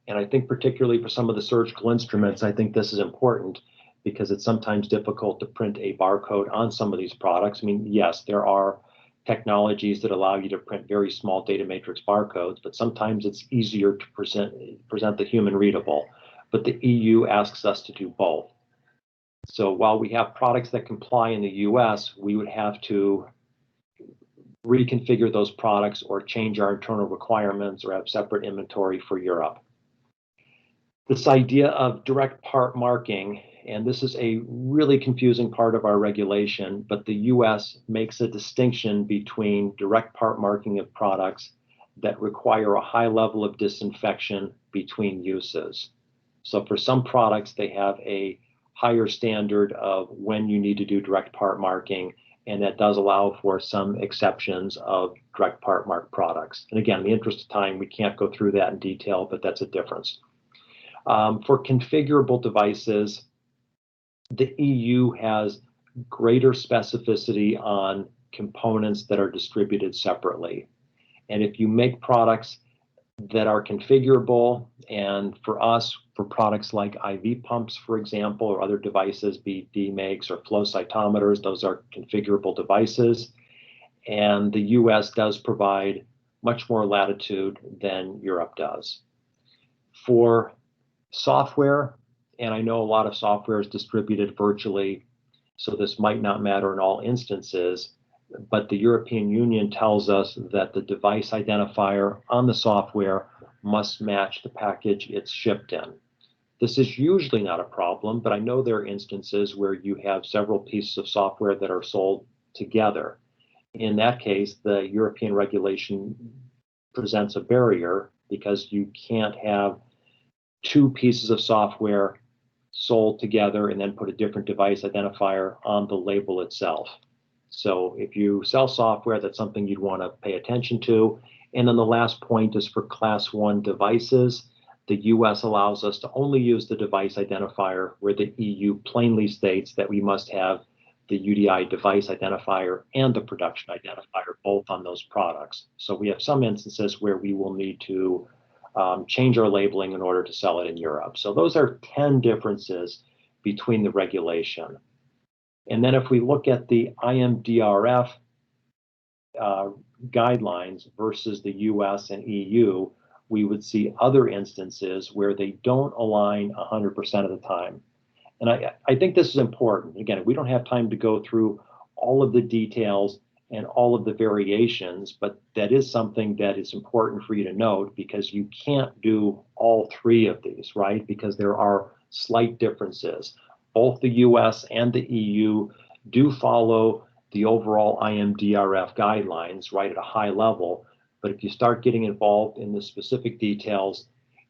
And I think particularly for some of the surgical instruments, I think this is important because it's sometimes difficult to print a barcode on some of these products. I mean, yes, there are technologies that allow you to print very small data matrix barcodes, but sometimes it's easier to present the human readable. But the EU asks us to do both. So while we have products that comply in the US, we would have to reconfigure those products or change our internal requirements or have separate inventory for Europe. This idea of direct part marking, and this is a really confusing part of our regulation, but the US makes a distinction between direct part marking of products that require a high level of disinfection between uses. So for some products, they have a higher standard of when you need to do direct part marking, and that does allow for some exceptions of direct part mark products. And again, in the interest of time, we can't go through that in detail, but that's a difference. For configurable devices, the EU has greater specificity on components that are distributed separately. And if you make products that are configurable, and for us, for products like IV pumps, for example, or other devices, BD makes, or flow cytometers, those are configurable devices. And the US does provide much more latitude than Europe does. For software, and I know a lot of software is distributed virtually, so this might not matter in all instances, but the European Union tells us that the device identifier on the software must match the package it's shipped in. This is usually not a problem, but I know there are instances where you have several pieces of software that are sold together. In that case, the European regulation presents a barrier because you can't have two pieces of software sold together and then put a different device identifier on the label itself. So if you sell software, that's something you'd want to pay attention to. And then the last point is for Class 1 devices. The US allows us to only use the device identifier where the EU plainly states that we must have the UDI device identifier and the production identifier both on those products. So we have some instances where we will need to change our labeling in order to sell it in Europe. So those are 10 differences between the regulation. And then if we look at the IMDRF guidelines versus the US and EU, we would see other instances where they don't align 100% of the time. And I think this is important. Again, we don't have time to go through all of the details and all of the variations, but that is something that is important for you to note because you can't do all three of these, right? Because there are slight differences. Both the US and the EU do follow the overall IMDRF guidelines, right, at a high level. But if you start getting involved in the specific details,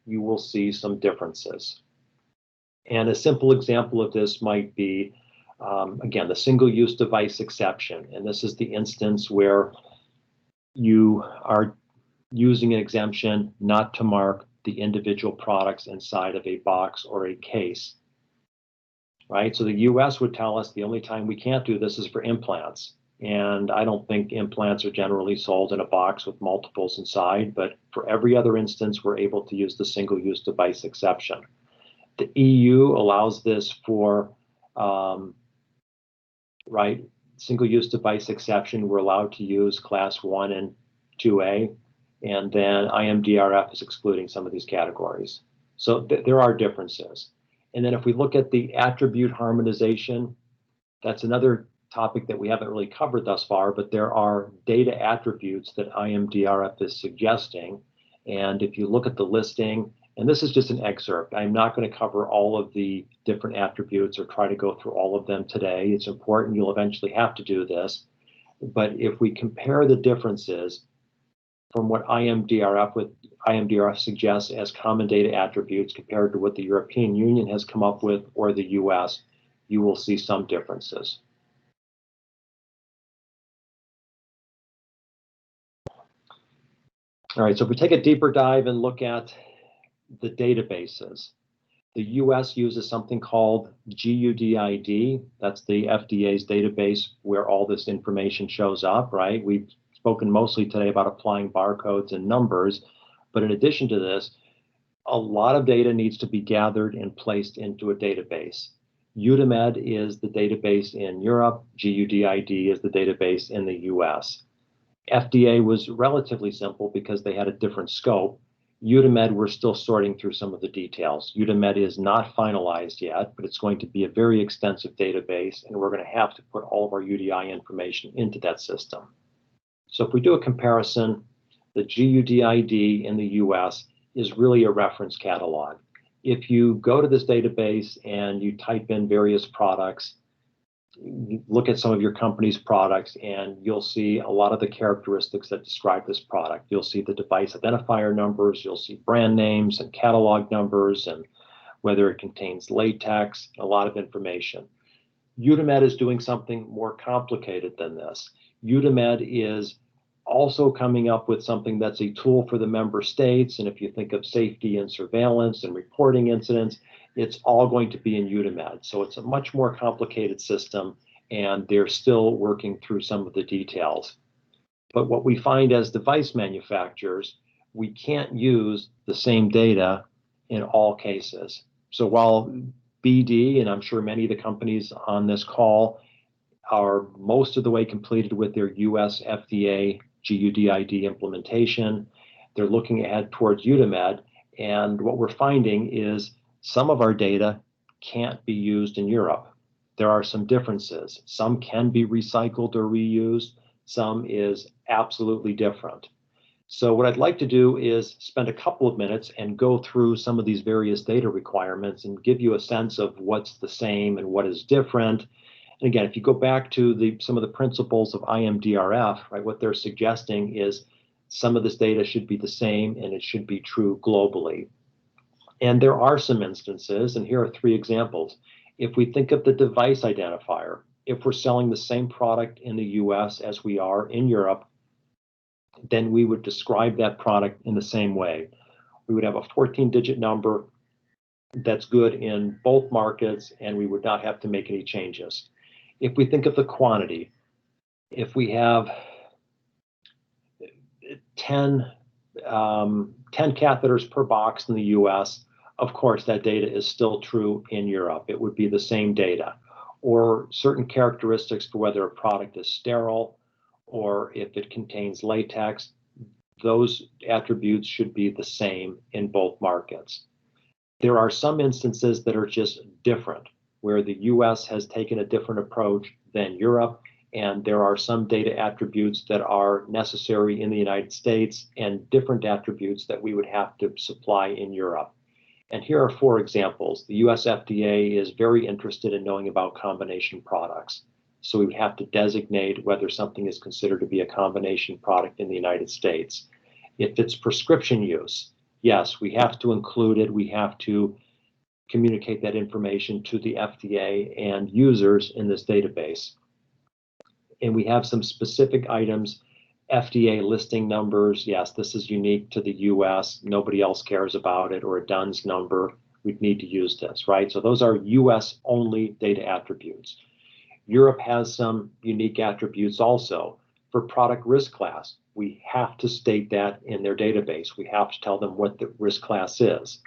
you will see some differences. And a simple example of this might be, again, the single-use device exception. And this is the instance where you are using an exemption not to mark the individual products inside of a box or a case, right? So the US would tell us the only time we can't do this is for implants. And I don't think implants are generally sold in a box with multiples inside, but for every other instance, we're able to use the single-use device exception. The EU allows this for, right, single-use device exception. We're allowed to use Class 1 and 2A, and then IMDRF is excluding some of these categories. So there are differences. And then if we look at the attribute harmonization, that's another topic that we haven't really covered thus far, but there are data attributes that IMDRF is suggesting. And if you look at the listing, and this is just an excerpt, I'm not going to cover all of the different attributes or try to go through all of them today. It's important, you'll eventually have to do this. But if we compare the differences from what IMDRF suggests as common data attributes compared to what the European Union has come up with or the US, you will see some differences. All right, so if we take a deeper dive and look at the databases, the US uses something called GUDID. That's the FDA's database where all this information shows up, right? We've spoken mostly today about applying barcodes and numbers, but in addition to this, a lot of data needs to be gathered and placed into a database. UDIMED is the database in Europe, GUDID is the database in the US. FDA was relatively simple because they had a different scope. UDIMED, we're still sorting through some of the details. UDIMED is not finalized yet, but it's going to be a very extensive database, and we're going to have to put all of our UDI information into that system. So if we do a comparison, the GUDID in the US is really a reference catalog. If you go to this database and you type in various products, you look at some of your company's products and you'll see a lot of the characteristics that describe this product. You'll see the device identifier numbers, you'll see brand names and catalog numbers and whether it contains latex, a lot of information. UDIMED is doing something more complicated than this. UDIMED is also coming up with something that's a tool for the member states. And if you think of safety and surveillance and reporting incidents, it's all going to be in UDIMED. So it's a much more complicated system, and they're still working through some of the details. But what we find as device manufacturers, we can't use the same data in all cases. So while BD, and I'm sure many of the companies on this call are most of the way completed with their US FDA GUDID implementation, they're looking ahead towards UDIMED. And what we're finding is some of our data can't be used in Europe. There are some differences. Some can be recycled or reused. Some is absolutely different. So what I'd like to do is spend a couple of minutes and go through some of these various data requirements and give you a sense of what's the same and what is different. And again, if you go back to some of the principles of IMDRF, right, what they're suggesting is some of this data should be the same and it should be true globally. And there are some instances, and here are 3 examples. If we think of the device identifier, if we're selling the same product in the US as we are in Europe, then we would describe that product in the same way. We would have a 14-digit number that's good in both markets, and we would not have to make any changes. If we think of the quantity, if we have 10 catheters per box in the US, of course, that data is still true in Europe. It would be the same data. Or certain characteristics for whether a product is sterile or if it contains latex, those attributes should be the same in both markets. There are some instances that are just different, where the US has taken a different approach than Europe, and there are some data attributes that are necessary in the United States and different attributes that we would have to supply in Europe. And here are 4 examples. The US FDA is very interested in knowing about combination products. So we would have to designate whether something is considered to be a combination product in the United States. If it's prescription use, yes, we have to include it. We have to communicate that information to the FDA and users in this database. And we have some specific items, FDA listing numbers. Yes, this is unique to the US. Nobody else cares about it, or a DUNS number. We'd need to use this, right? So those are US only data attributes. Europe has some unique attributes also. For product risk class, we have to state that in their database. We have to tell them what the risk class is.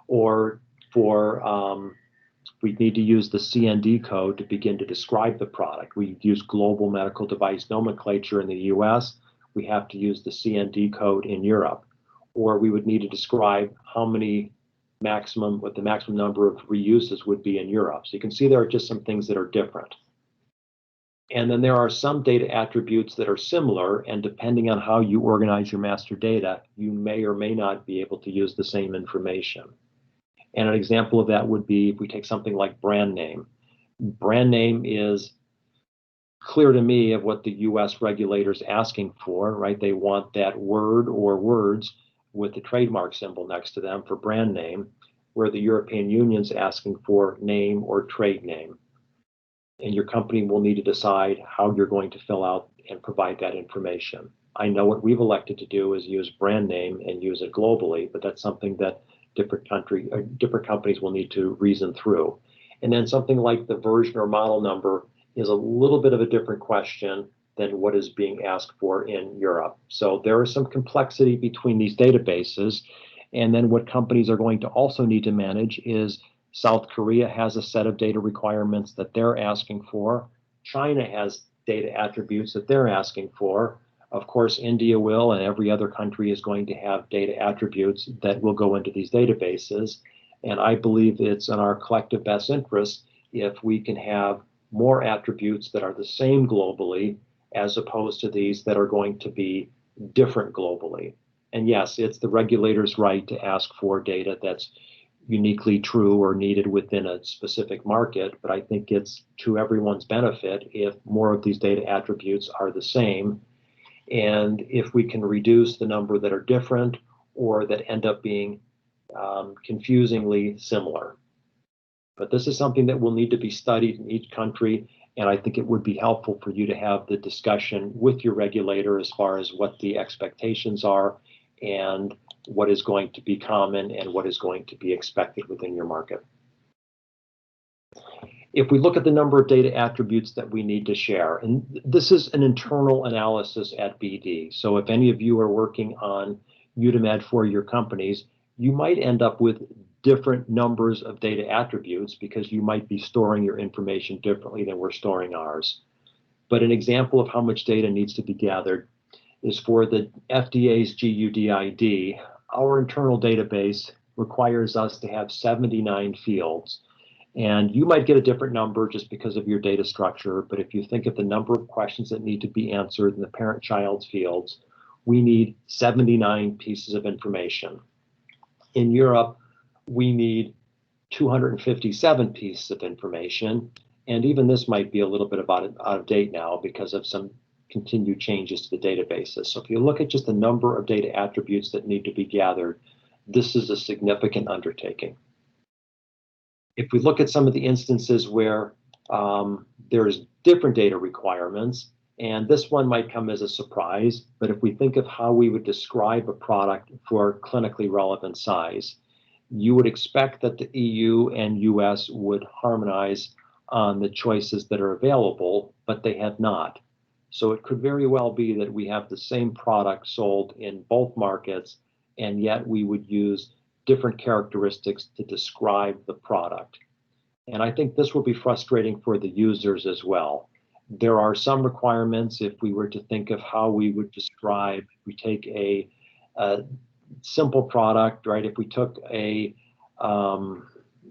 Or for we need to use the CND code to begin to describe the product. We use global medical device nomenclature in the US. We have to use the CND code in Europe. Or we would need to describe what the maximum number of reuses would be in Europe. So you can see there are just some things that are different. And then there are some data attributes that are similar, and depending on how you organize your master data, you may or may not be able to use the same information. And an example of that would be if we take something like brand name. Brand name is clear to me of what the US regulators asking for, right? They want that word or words with the trademark symbol next to them for brand name, where the European Union's asking for name or trade name. And your company will need to decide how you're going to fill out and provide that information. I know what we've elected to do is use brand name and use it globally, but that's something that different companies will need to reason through. And then something like the version or model number is a little bit of a different question than what is being asked for in Europe. So there is some complexity between these databases. And then what companies are going to also need to manage is South Korea has a set of data requirements that they're asking for. China has data attributes that they're asking for. Of course, India will, and every other country is going to have data attributes that will go into these databases. And I believe it's in our collective best interest if we can have more attributes that are the same globally, as opposed to these that are going to be different globally. And yes, it's the regulator's right to ask for data that's uniquely true or needed within a specific market, but I think it's to everyone's benefit if more of these data attributes are the same. And if we can reduce the number that are different or that end up being confusingly similar. But this is something that will need to be studied in each country, and I think it would be helpful for you to have the discussion with your regulator as far as what the expectations are and what is going to be common and what is going to be expected within your market. If we look at the number of data attributes that we need to share, and this is an internal analysis at BD. So if any of you are working on UDIMED for your companies, you might end up with different numbers of data attributes because you might be storing your information differently than we're storing ours. But an example of how much data needs to be gathered is for the FDA's GUDID. Our internal database requires us to have 79 fields. And you might get a different number just because of your data structure, but if you think of the number of questions that need to be answered in the parent-child fields, we need 79 pieces of information. In Europe, we need 257 pieces of information, and even this might be a little bit out of date now because of some continued changes to the databases. So if you look at just the number of data attributes that need to be gathered, this is a significant undertaking. If we look at some of the instances where there's different data requirements, and this one might come as a surprise, but if we think of how we would describe a product for clinically relevant size, you would expect that the EU and US would harmonize on the choices that are available, but they have not. So it could very well be that we have the same product sold in both markets, and yet we would use different characteristics to describe the product. And I think this will be frustrating for the users as well. There are some requirements, if we were to think of how we would describe, we take a simple product, right? If we took a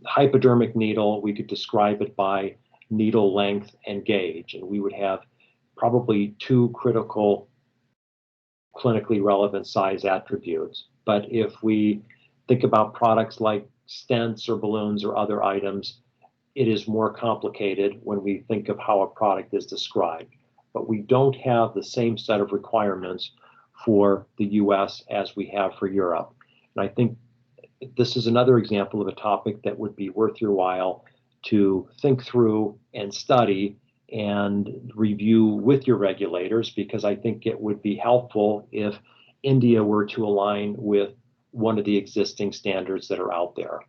hypodermic needle, we could describe it by needle length and gauge, and we would have probably two critical clinically relevant size attributes. But if we think about products like stents or balloons or other items, it is more complicated when we think of how a product is described. But we don't have the same set of requirements for the US as we have for Europe. And I think this is another example of a topic that would be worth your while to think through and study and review with your regulators, because I think it would be helpful if India were to align with one of the existing standards that are out there.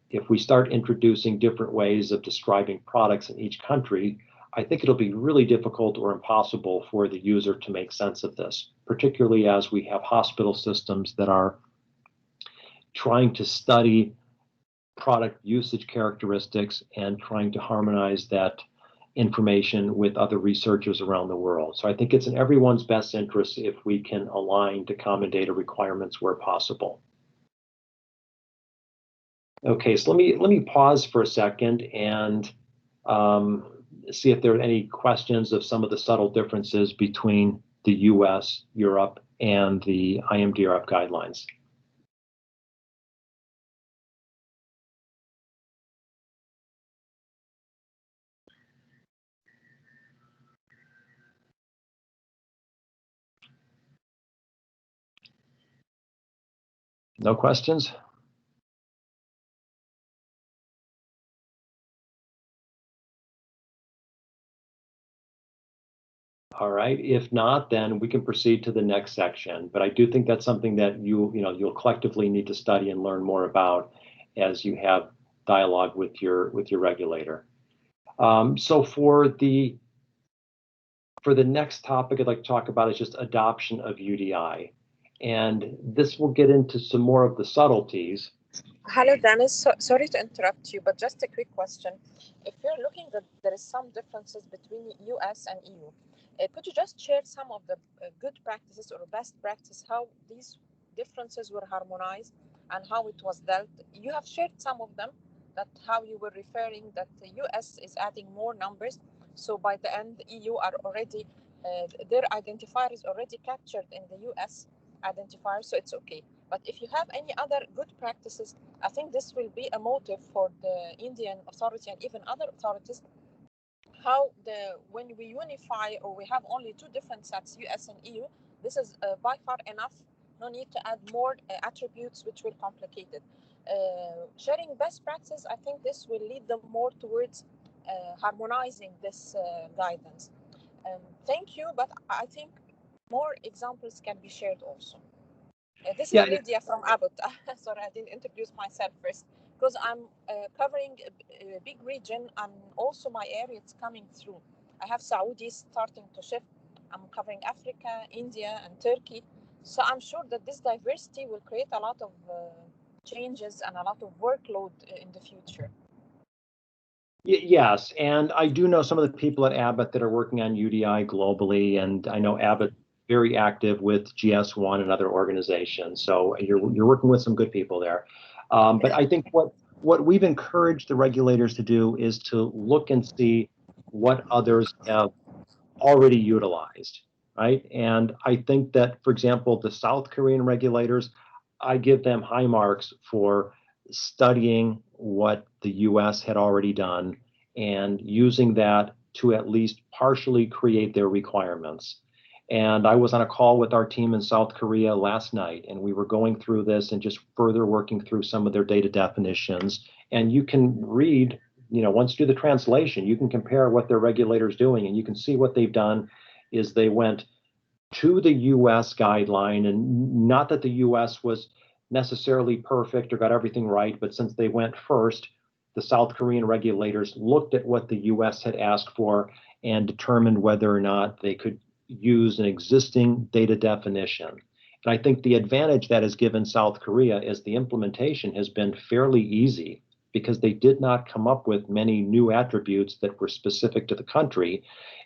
If we start introducing different ways of describing products in each country, I think it'll be really difficult or impossible for the user to make sense of this, particularly as we have hospital systems that are trying to study product usage characteristics and trying to harmonize that information with other researchers around the world. So I think it's in everyone's best interest if we can align to common data requirements where possible. Okay, so let me pause for a second and see if there are any questions of some of the subtle differences between the US, Europe, and the IMDRF guidelines. No questions? All right, if not, then we can proceed to the next section. But I do think that's something that you'll collectively need to study and learn more about as you have dialogue with your regulator. So for the next topic I'd like to talk about is just adoption of UDI. And this will get into some more of the subtleties. Hello, Dennis. Sorry to interrupt you, but just a quick question. If you're looking that there is some differences between US and EU, could you just share some of the good practices or best practice, how these differences were harmonized and how it was dealt? You have shared some of them, that how you were referring that the US is adding more numbers. So by the end, the EU are already, their identifier is already captured in the US identifier, so it's okay. But if you have any other good practices, I think this will be a motive for the Indian authority and even other authorities, how when we unify or we have only two different sets, US and EU, this is by far enough. No need to add more attributes which will complicate it. Sharing best practices, I think this will lead them more towards harmonizing this guidance. Thank you, but I think more examples can be shared also. This is Lydia from Abbott. Sorry, I didn't introduce myself first, because I'm covering a big region and also my area is coming through. I have Saudis starting to shift. I'm covering Africa, India, and Turkey. So I'm sure that this diversity will create a lot of changes and a lot of workload in the future. Yes, and I do know some of the people at Abbott that are working on UDI globally, and I know Abbott very active with Gs1 and other organizations. So you're working with some good people there. But I think what we've encouraged the regulators to do is to look and see what others have already utilized, right? And I think that, for example, the South Korean regulators, I give them high marks for studying what the US had already done and using that to at least partially create their requirements. And I was on a call with our team in South Korea last night, and we were going through this and just further working through some of their data definitions. And you can read, once you do the translation, you can compare what their regulator's doing, and you can see what they've done is they went to the US guideline, and not that the US was necessarily perfect or got everything right, but since they went first, the South Korean regulators looked at what the US had asked for and determined whether or not they could use an existing data definition. And I think the advantage that has given South Korea is the implementation has been fairly easy because they did not come up with many new attributes that were specific to the country.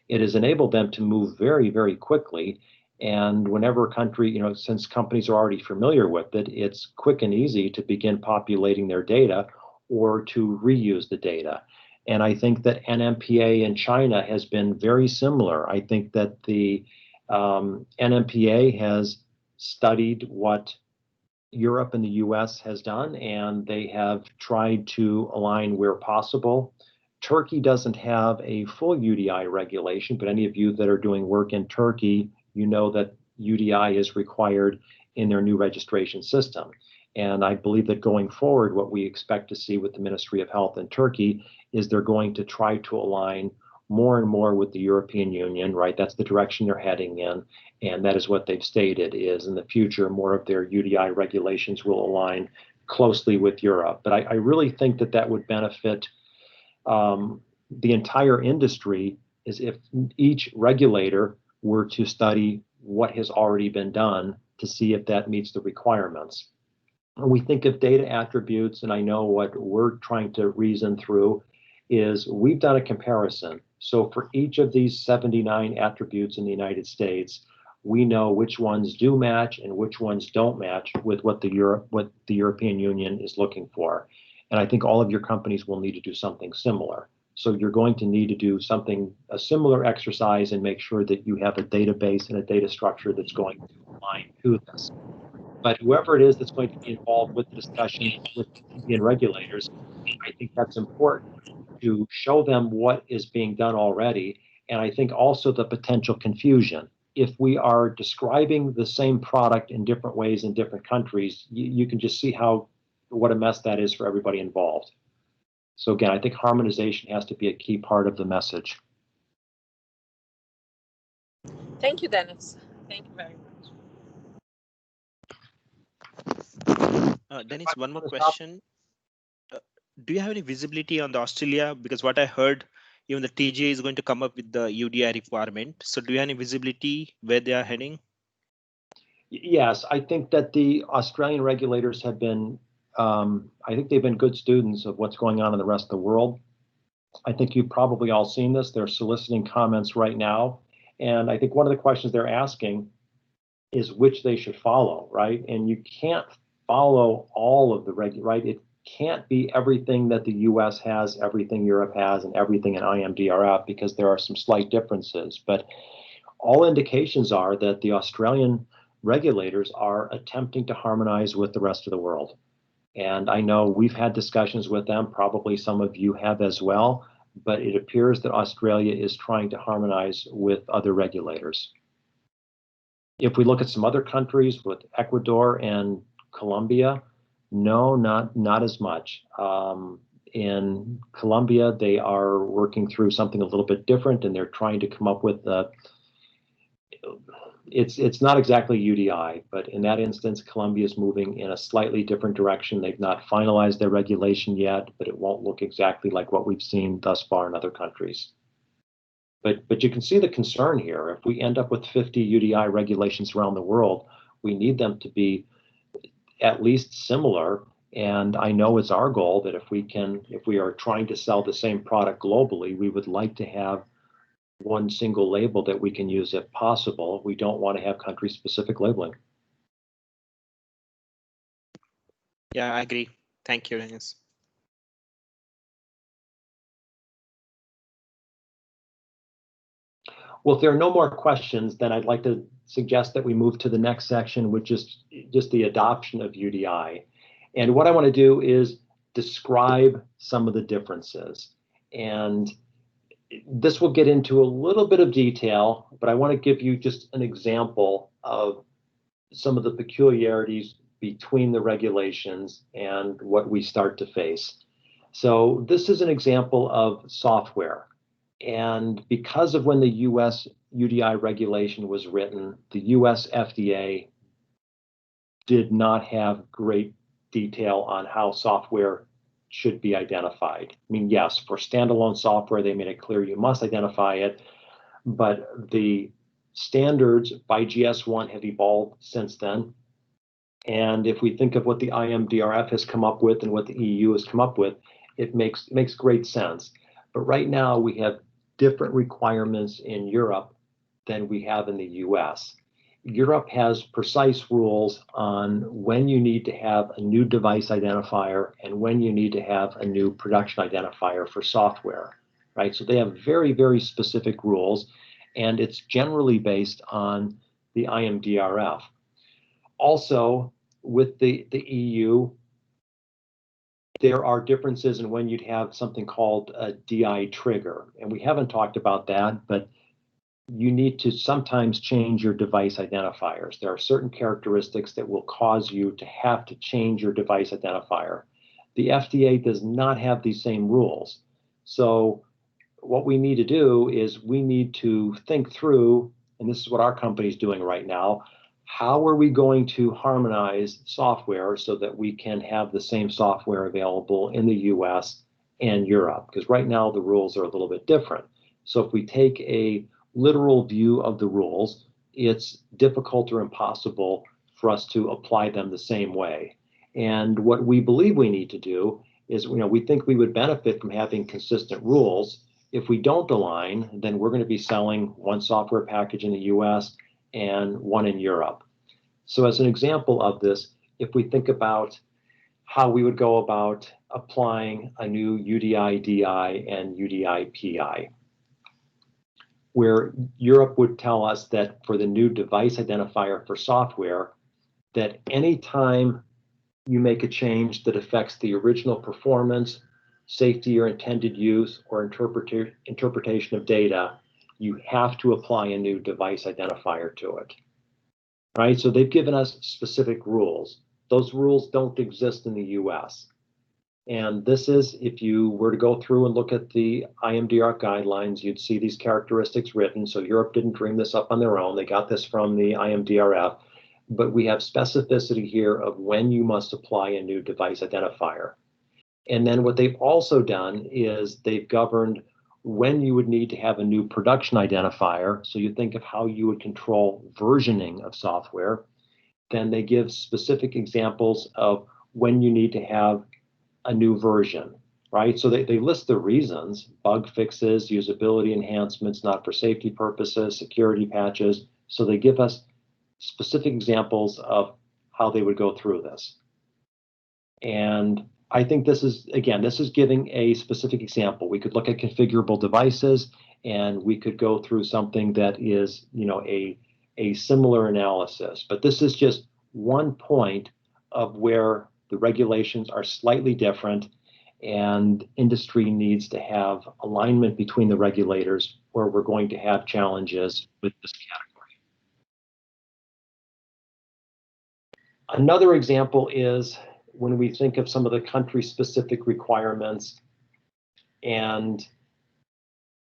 It has enabled them to move very, very quickly. And whenever a country, since companies are already familiar with it, it's quick and easy to begin populating their data or to reuse the data. And I think that NMPA in China has been very similar. I think that the NMPA has studied what Europe and the US has done, and they have tried to align where possible. Turkey doesn't have a full UDI regulation, but any of you that are doing work in Turkey, you know that UDI is required in their new registration system. And I believe that going forward, what we expect to see with the Ministry of Health in Turkey is they're going to try to align more and more with the European Union, right? That's the direction they're heading in. And that is what they've stated is in the future, more of their UDI regulations will align closely with Europe. But I really think that that would benefit the entire industry is if each regulator were to study what has already been done to see if that meets the requirements. When we think of data attributes, and I know what we're trying to reason through is we've done a comparison. So for each of these 79 attributes in the United States, we know which ones do match and which ones don't match with what the European Union is looking for. And I think all of your companies will need to do something similar. So you're going to need to do a similar exercise and make sure that you have a database and a data structure that's going to align to this. But whoever it is that's going to be involved with the discussion with Indian regulators, I think that's important to show them what is being done already. And I think also the potential confusion. If we are describing the same product in different ways in different countries, you can just see what a mess that is for everybody involved. So again, I think harmonization has to be a key part of the message. Thank you, Dennis. Thank you very much. Dennis, one more question. Do you have any visibility on the Australia? Because what I heard, even the TGA is going to come up with the UDI requirement. So do you have any visibility where they are heading? Yes, I think that the Australian regulators have been, I think they've been good students of what's going on in the rest of the world. I think you've probably all seen this. They're soliciting comments right now. And I think one of the questions they're asking is which they should follow, right? And you can't follow all of the right? It can't be everything that the US has, everything Europe has, and everything in IMDRF because there are some slight differences. But all indications are that the Australian regulators are attempting to harmonize with the rest of the world. And I know we've had discussions with them, probably some of you have as well, but it appears that Australia is trying to harmonize with other regulators. If we look at some other countries with Ecuador and Colombia, no, not as much. In Colombia, they are working through something a little bit different, and they're trying to come up with it's not exactly UDI, but in that instance, Colombia is moving in a slightly different direction. They've not finalized their regulation yet, but it won't look exactly like what we've seen thus far in other countries. But you can see the concern here. If we end up with 50 UDI regulations around the world, we need them to be at least similar. And I know it's our goal that if we are trying to sell the same product globally, we would like to have one single label that we can use if possible. We don't want to have country-specific labeling. Yeah, I agree. Thank you, Dennis. Well, if there are no more questions, then I'd like to suggest that we move to the next section, which is just the adoption of UDI. And what I want to do is describe some of the differences. And this will get into a little bit of detail, but I want to give you just an example of some of the peculiarities between the regulations and what we start to face. So this is an example of software. And because of when the US UDI regulation was written, the US FDA did not have great detail on how software should be identified. I mean, yes, for standalone software, they made it clear you must identify it, but the standards by Gs1 have evolved since then. And if we think of what the IMDRF has come up with and what the EU has come up with, it makes great sense. But right now we have different requirements in Europe than we have in the US. Europe has precise rules on when you need to have a new device identifier and when you need to have a new production identifier for software, right? So they have very, very specific rules, and it's generally based on the IMDRF. Also, with the EU, there are differences in when you'd have something called a DI trigger. And we haven't talked about that, but you need to sometimes change your device identifiers. There are certain characteristics that will cause you to have to change your device identifier. The FDA does not have these same rules. So what we need to do is we need to think through, and this is what our company is doing right now, how are we going to harmonize software so that we can have the same software available in the US and Europe? Because right now the rules are a little bit different. So if we take a literal view of the rules, it's difficult or impossible for us to apply them the same way. And what we believe we need to do is, we think we would benefit from having consistent rules. If we don't align, then we're going to be selling one software package in the US and one in Europe. So as an example of this, if we think about how we would go about applying a new UDI DI and UDI PI, where Europe would tell us that for the new device identifier for software, that anytime you make a change that affects the original performance, safety or intended use, or interpretation of data, you have to apply a new device identifier to it, right? So they've given us specific rules. Those rules don't exist in the US. And this is, if you were to go through and look at the IMDRF guidelines, you'd see these characteristics written. So Europe didn't dream this up on their own. They got this from the IMDRF. But we have specificity here of when you must apply a new device identifier. And then what they've also done is they've governed when you would need to have a new production identifier. So you think of how you would control versioning of software. Then they give specific examples of when you need to have a new version, right? So they list the reasons: bug fixes, usability enhancements, not for safety purposes, security patches. So they give us specific examples of how they would go through this. And I think this is giving a specific example. We could look at configurable devices, and we could go through something that is, a similar analysis. But this is just one point of where the regulations are slightly different, and industry needs to have alignment between the regulators, where we're going to have challenges with this category. Another example is when we think of some of the country-specific requirements and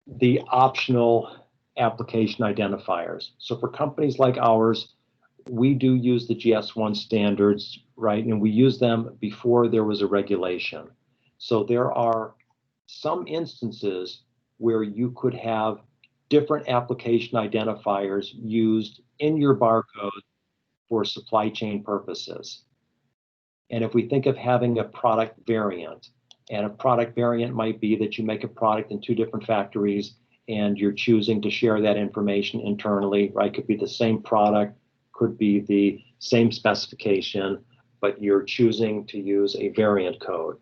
the optional application identifiers. So for companies like ours, we do use the Gs1 standards, right? And we use them before there was a regulation. So there are some instances where you could have different application identifiers used in your barcode for supply chain purposes. And if we think of having a product variant, and a product variant might be that you make a product in two different factories and you're choosing to share that information internally, right? Could be the same product, could be the same specification, but you're choosing to use a variant code.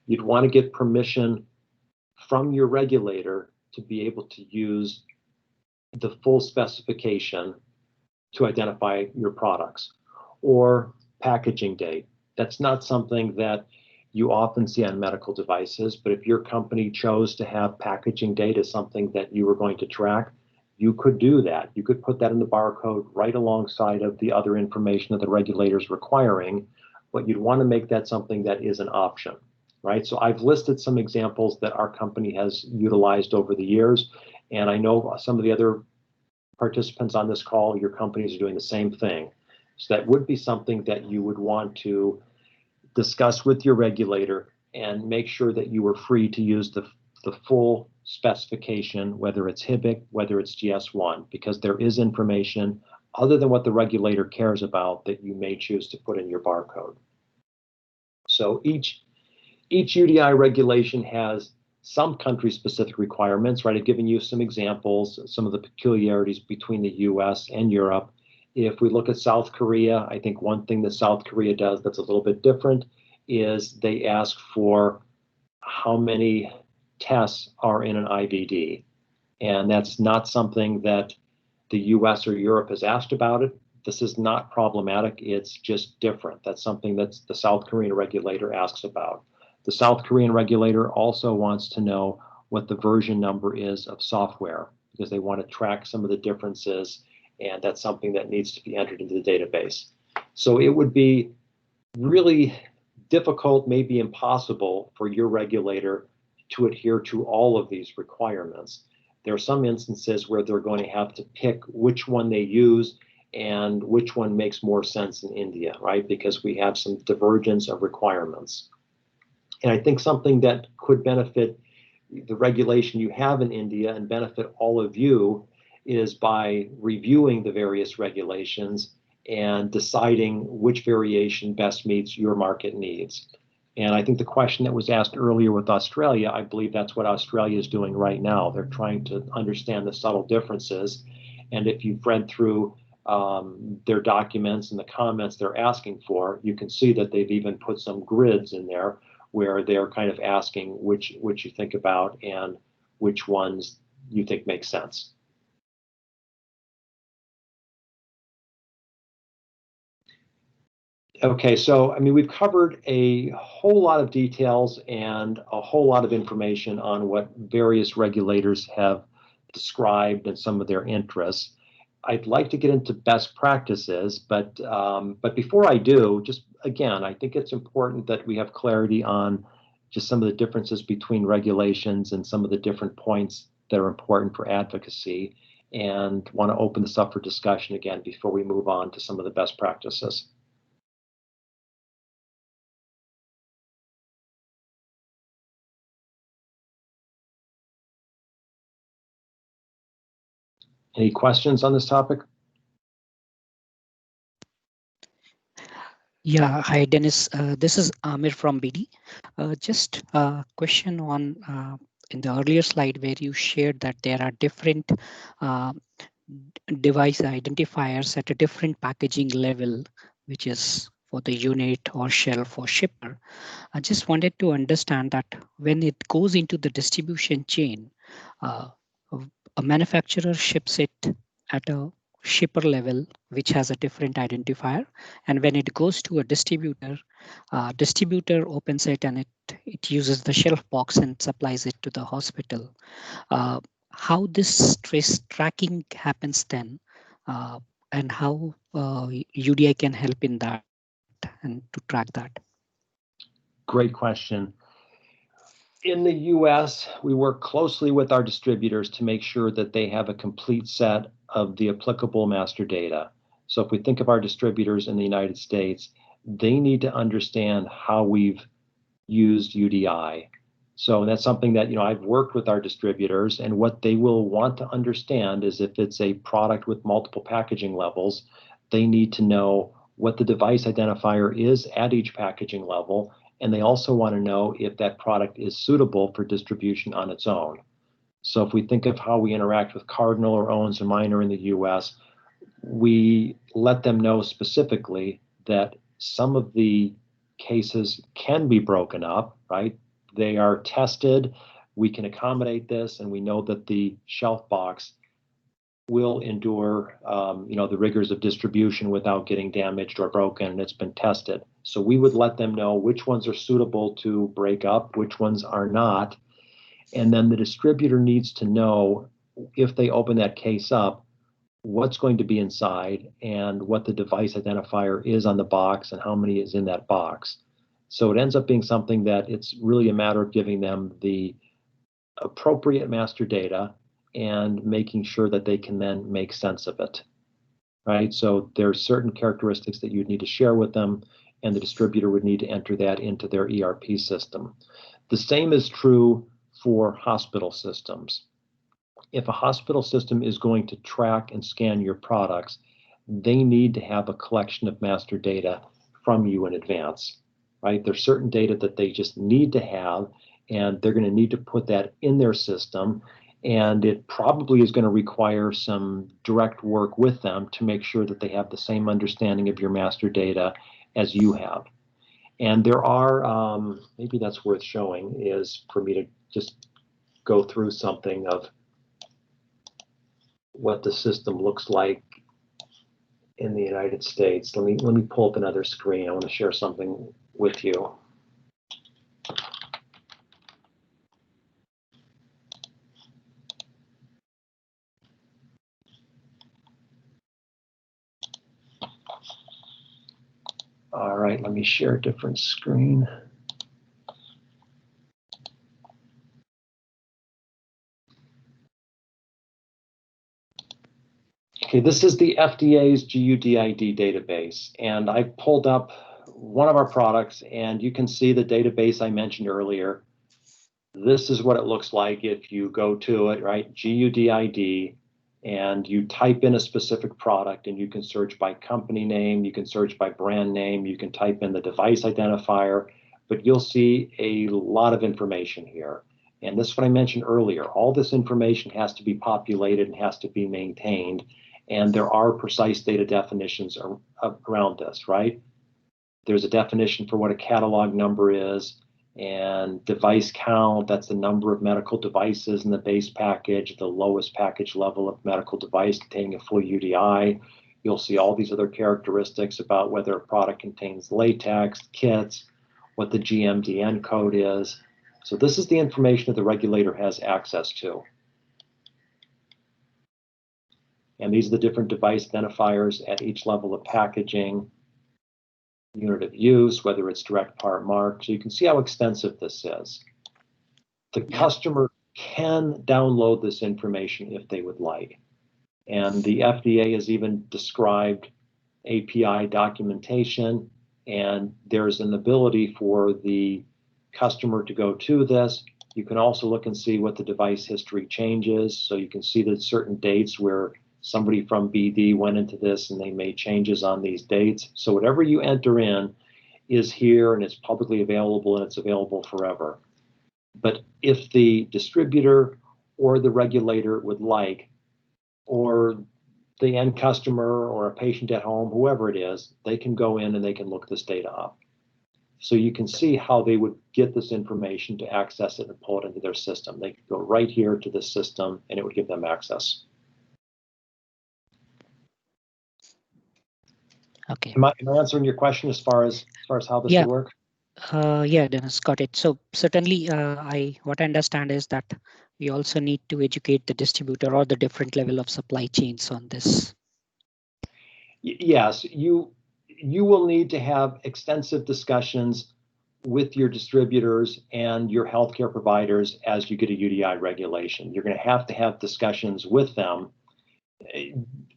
You'd want to get permission from your regulator to be able to use the full specification to identify your products. Or packaging date. That's not something that you often see on medical devices, but if your company chose to have packaging data, something that you were going to track, you could do that. You could put that in the barcode right alongside of the other information that the regulator's requiring, but you'd want to make that something that is an option, right? So I've listed some examples that our company has utilized over the years, and I know some of the other participants on this call, your companies are doing the same thing. So that would be something that you would want to discuss with your regulator and make sure that you are free to use the full specification, whether it's HIBIC, whether it's Gs1, because there is information other than what the regulator cares about that you may choose to put in your barcode. So each UDI regulation has some country-specific requirements, right? I've given you some examples, some of the peculiarities between the US and Europe. If we look at South Korea, I think one thing that South Korea does that's a little bit different is they ask for how many tests are in an IVD. And that's not something that the US or Europe has asked about it. This is not problematic, it's just different. That's something that the South Korean regulator asks about. The South Korean regulator also wants to know what the version number is of software because they want to track some of the differences, and that's something that needs to be entered into the database. So it would be really difficult, maybe impossible, for your regulator to adhere to all of these requirements. There are some instances where they're going to have to pick which one they use and which one makes more sense in India, right? Because we have some divergence of requirements. And I think something that could benefit the regulation you have in India and benefit all of you is by reviewing the various regulations and deciding which variation best meets your market needs. And I think the question that was asked earlier with Australia, I believe that's what Australia is doing right now. They're trying to understand the subtle differences. And if you've read through their documents and the comments they're asking for, you can see that they've even put some grids in there where they're kind of asking which you think about and which ones you think make sense. Okay, so I mean, we've covered a whole lot of details and a whole lot of information on what various regulators have described and some of their interests. I'd like to get into best practices, but before I do, just again, I think it's important that we have clarity on just some of the differences between regulations and some of the different points that are important for advocacy, and want to open this up for discussion again before we move on to some of the best practices. Any questions on this topic? Yeah, hi Dennis. This is Amir from BD. Just a question on in the earlier slide where you shared that there are different device identifiers at a different packaging level, which is for the unit or shelf or shipper. I just wanted to understand that when it goes into the distribution chain, a manufacturer ships it at a shipper level, which has a different identifier, and when it goes to a distributor, distributor opens it and it uses the shelf box and supplies it to the hospital. How this trace tracking happens then, and how UDI can help in that and to track that? Great question. In the US, we work closely with our distributors to make sure that they have a complete set of the applicable master data. So if we think of our distributors in the United States, they need to understand how we've used UDI. So that's something that, I've worked with our distributors, and what they will want to understand is if it's a product with multiple packaging levels, they need to know what the device identifier is at each packaging level, and they also want to know if that product is suitable for distribution on its own. So if we think of how we interact with Cardinal or Owens & Minor in the US, we let them know specifically that some of the cases can be broken up, right? They are tested, we can accommodate this, and we know that the shelf box will endure the rigors of distribution without getting damaged or broken, and it's been tested. So we would let them know which ones are suitable to break up, which ones are not. And then the distributor needs to know, if they open that case up, what's going to be inside and what the device identifier is on the box and how many is in that box. So it ends up being something that it's really a matter of giving them the appropriate master data and making sure that they can then make sense of it, right? So there's certain characteristics that you'd need to share with them, and the distributor would need to enter that into their ERP system. The same is true for hospital systems. If a hospital system is going to track and scan your products, they need to have a collection of master data from you in advance, right? There's certain data that they just need to have, and they're going to need to put that in their system. And it probably is going to require some direct work with them to make sure that they have the same understanding of your master data as you have. And there are, maybe that's worth showing, is for me to just go through something of what the system looks like in the United States. Let me pull up another screen. I want to share something with you. All right, let me share a different screen. Okay, this is the FDA's GUDID database, and I pulled up one of our products, and you can see the database I mentioned earlier. This is what it looks like if you go to it, right? GUDID, and you type in a specific product, and you can search by company name, you can search by brand name, you can type in the device identifier, but you'll see a lot of information here. And this is what I mentioned earlier. All this information has to be populated and has to be maintained. And there are precise data definitions around this, right? There's a definition for what a catalog number is, and device count, that's the number of medical devices in the base package, the lowest package level of medical device containing a full UDI. You'll see all these other characteristics about whether a product contains latex, kits, what the GMDN code is. So this is the information that the regulator has access to. And these are the different device identifiers at each level of packaging, unit of use, whether it's direct part mark. So you can see how extensive this is. The customer can download this information if they would like. And the FDA has even described API documentation, and there's an ability for the customer to go to this. You can also look and see what the device history changes. So you can see that certain dates where somebody from BD went into this and they made changes on these dates. So whatever you enter in is here, and it's publicly available, and it's available forever. But if the distributor or the regulator would like, or the end customer or a patient at home, whoever it is, they can go in and they can look this data up. So you can see how they would get this information to access it and pull it into their system. They could go right here to the system and it would give them access. Okay. Am I answering your question as far as how this would work? Yeah, Dennis, got it. So certainly, what I understand is that we also need to educate the distributor or the different level of supply chains on this. Yes, you will need to have extensive discussions with your distributors and your healthcare providers as you get a UDI regulation. You're going to have discussions with them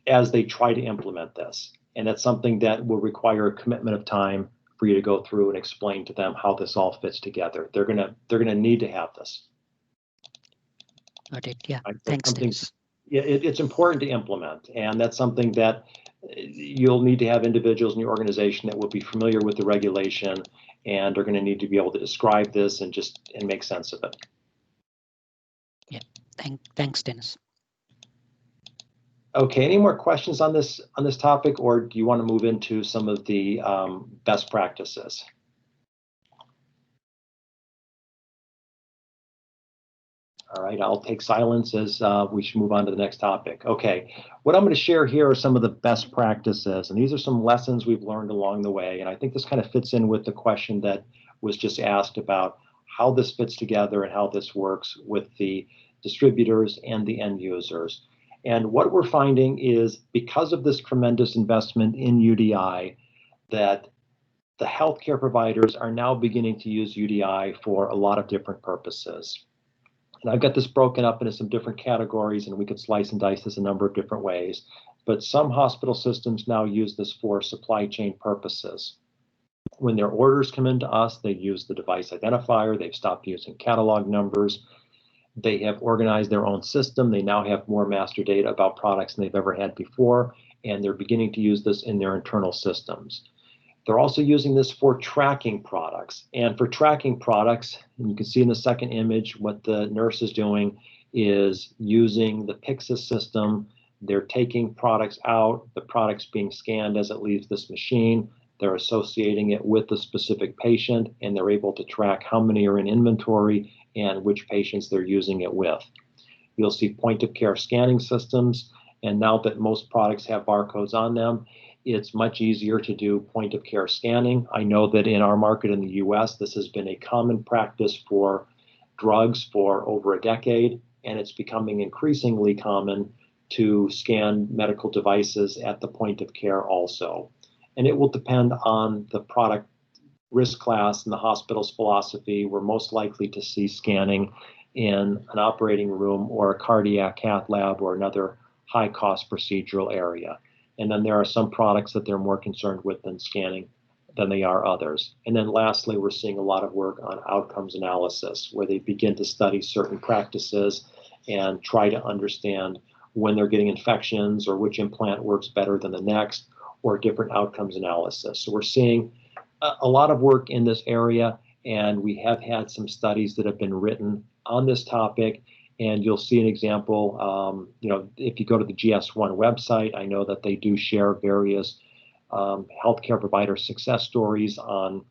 as they try to implement this. And that's something that will require a commitment of time for you to go through and explain to them how this all fits together. They're gonna need to have this. Got it. Yeah. Right? Thanks, Dennis. Yeah, it's important to implement, and that's something that you'll need to have individuals in your organization that will be familiar with the regulation and are going to need to be able to describe this and make sense of it. Yeah. Thanks, Dennis. Okay, any more questions on this topic, or do you want to move into some of the best practices? All right, I'll take silence as we should move on to the next topic. Okay, what I'm going to share here are some of the best practices, and these are some lessons we've learned along the way. And I think this kind of fits in with the question that was just asked about how this fits together and how this works with the distributors and the end users. And what we're finding is because of this tremendous investment in UDI, that the healthcare providers are now beginning to use UDI for a lot of different purposes. And I've got this broken up into some different categories, and we could slice and dice this a number of different ways. But some hospital systems now use this for supply chain purposes. When their orders come into us, they use the device identifier. They've stopped using catalog numbers. They have organized their own system. They now have more master data about products than they've ever had before, and they're beginning to use this in their internal systems. They're also using this for tracking products. And for tracking products, and you can see in the second image, what the nurse is doing is using the Prefixes system. They're taking products out, the product's being scanned as it leaves this machine. They're associating it with the specific patient, and they're able to track how many are in inventory and which patients they're using it with. You'll see point of care scanning systems. And now that most products have barcodes on them, it's much easier to do point of care scanning. I know that in our market in the US, this has been a common practice for drugs for over a decade, and it's becoming increasingly common to scan medical devices at the point of care also. And it will depend on the product risk class and the hospital's philosophy. We're most likely to see scanning in an operating room or a cardiac cath lab or another high cost procedural area. And then there are some products that they're more concerned with than scanning than they are others. And then lastly, we're seeing a lot of work on outcomes analysis, where they begin to study certain practices and try to understand when they're getting infections or which implant works better than the next, or different outcomes analysis. So we're seeing a lot of work in this area, and we have had some studies that have been written on this topic. And you'll see an example, if you go to the GS1 website, I know that they do share various healthcare provider success stories on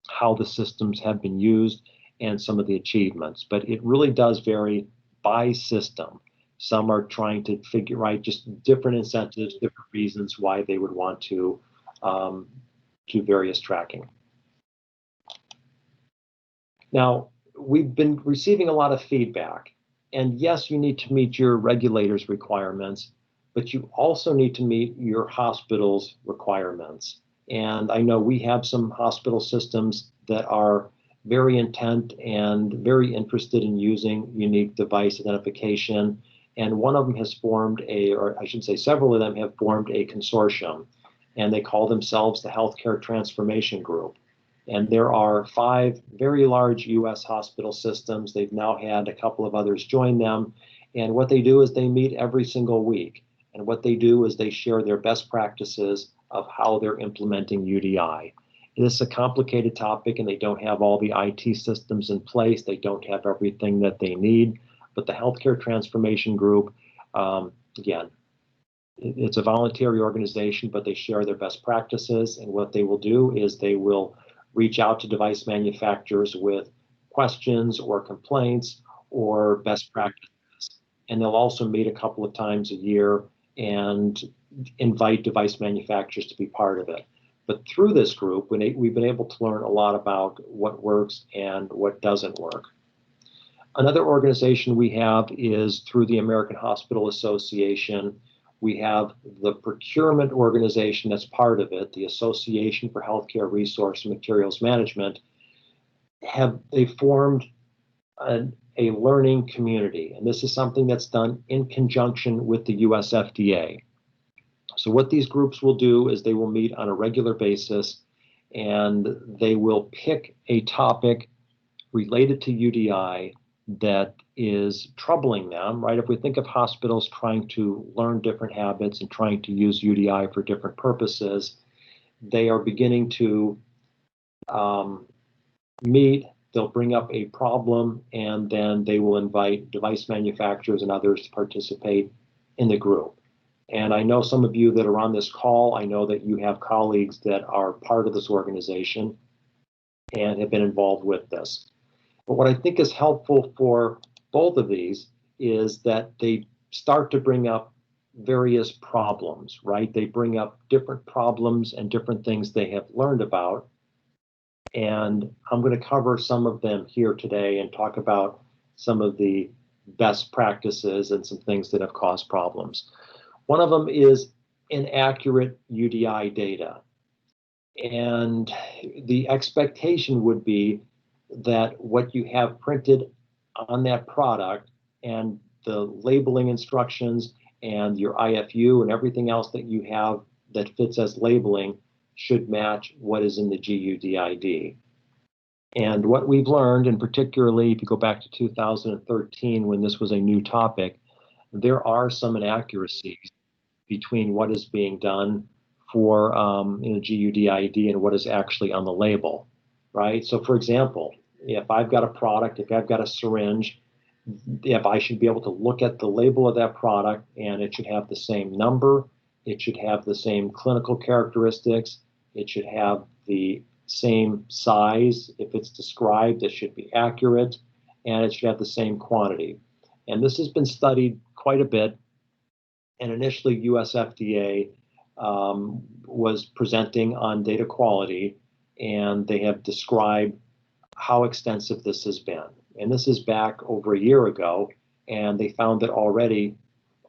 how the systems have been used and some of the achievements. But it really does vary by system. Some are trying to figure out just different incentives, different reasons why they would want to do various tracking. Now, we've been receiving a lot of feedback. And yes, you need to meet your regulators' requirements, but you also need to meet your hospital's requirements. And I know we have some hospital systems that are very intent and very interested in using unique device identification. And one of them has formed or I should say several of them have formed a consortium, and they call themselves the Healthcare Transformation Group. And there are 5 very large US hospital systems. They've now had a couple of others join them. And what they do is they meet every single week. And what they do is they share their best practices of how they're implementing UDI. This is a complicated topic, and they don't have all the IT systems in place. They don't have everything that they need. But the Healthcare Transformation Group, again, it's a voluntary organization, but they share their best practices. And what they will do is they will reach out to device manufacturers with questions or complaints or best practices. And they'll also meet a couple of times a year and invite device manufacturers to be part of it. But through this group, we've been able to learn a lot about what works and what doesn't work. Another organization we have is through the American Hospital Association. We have the procurement organization that's part of it, the Association for Healthcare Resource and Materials Management. They formed a learning community, and this is something that's done in conjunction with the US FDA. So what these groups will do is they will meet on a regular basis, and they will pick a topic related to UDI that is troubling them, right? If we think of hospitals trying to learn different habits and trying to use UDI for different purposes, they are beginning to meet, they'll bring up a problem, and then they will invite device manufacturers and others to participate in the group. And I know some of you that are on this call, I know that you have colleagues that are part of this organization and have been involved with this. But what I think is helpful for both of these is that they start to bring up various problems, right? They bring up different problems and different things they have learned about. And I'm going to cover some of them here today and talk about some of the best practices and some things that have caused problems. One of them is inaccurate UDI data. And the expectation would be that what you have printed on that product and the labeling instructions and your IFU and everything else that you have that fits as labeling should match what is in the GUDID. And what we've learned, and particularly if you go back to 2013 when this was a new topic, there are some inaccuracies between what is being done for GUDID and what is actually on the label, right? So for example, if I've got a product, if I've got a syringe, if I should be able to look at the label of that product and it should have the same number, it should have the same clinical characteristics, it should have the same size. If it's described, it should be accurate, and it should have the same quantity. And this has been studied quite a bit. And initially, US FDA was presenting on data quality, and they have described how extensive this has been. And this is back over a year ago, and they found that already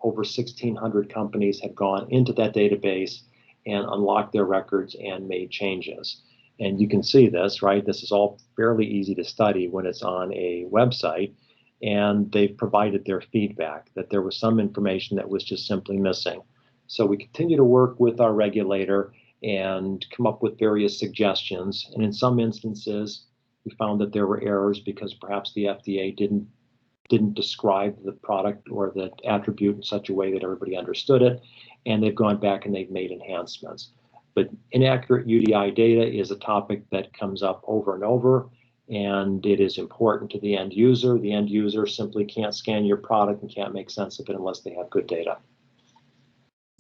over 1,600 companies had gone into that database and unlocked their records and made changes. And you can see this, right? This is all fairly easy to study when it's on a website. And they've provided their feedback that there was some information that was just simply missing. So we continue to work with our regulator and come up with various suggestions. And in some instances, we found that there were errors because perhaps the FDA didn't describe the product or the attribute in such a way that everybody understood it. And they've gone back and they've made enhancements. But inaccurate UDI data is a topic that comes up over and over, and it is important to the end user. The end user simply can't scan your product and can't make sense of it unless they have good data.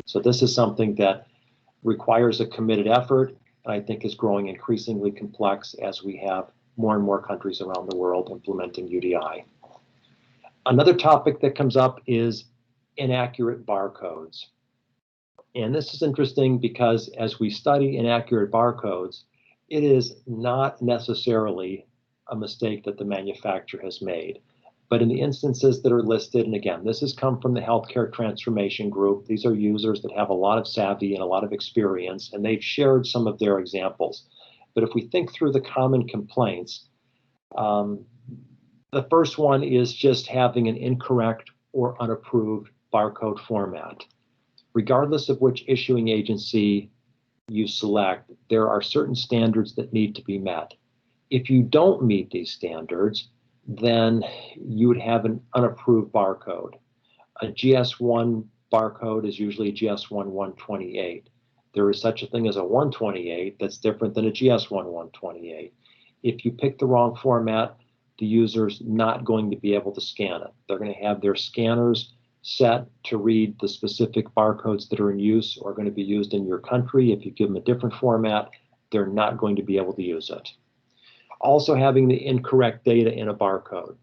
So this is something that requires a committed effort, and I think is growing increasingly complex as we have more and more countries around the world implementing UDI. Another topic that comes up is inaccurate barcodes. And this is interesting because as we study inaccurate barcodes, it is not necessarily a mistake that the manufacturer has made. But in the instances that are listed, and again, this has come from the healthcare transformation group. These are users that have a lot of savvy and a lot of experience, and they've shared some of their examples. But if we think through the common complaints, the first one is just having an incorrect or unapproved barcode format. Regardless of which issuing agency you select, there are certain standards that need to be met. If you don't meet these standards, then you would have an unapproved barcode. A GS1 barcode is usually a GS1 128. There is such a thing as a 128 that's different than a GS1 128. If you pick the wrong format, the user's not going to be able to scan it. They're going to have their scanners set to read the specific barcodes that are in use or going to be used in your country. If you give them a different format, they're not going to be able to use it. Also, having the incorrect data in a barcode.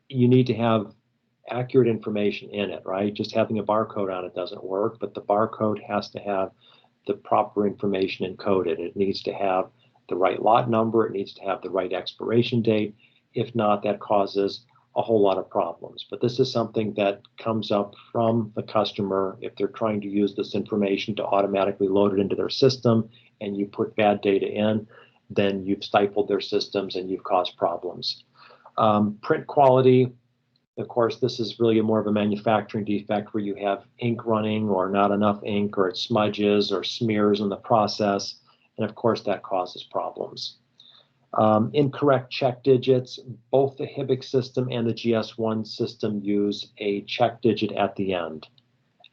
You need to have accurate information in it, right? Just having a barcode on it doesn't work, but the barcode has to have the proper information encoded. It needs to have the right lot number. It needs to have the right expiration date. If not, that causes a whole lot of problems. But this is something that comes up from the customer if they're trying to use this information to automatically load it into their system and you put bad data in, then you've stifled their systems and you've caused problems. Print quality, of course, this is really more of a manufacturing defect where you have ink running or not enough ink, or it smudges or smears in the process. And of course, that causes problems. Incorrect check digits. Both the HIBIC system and the GS1 system use a check digit at the end.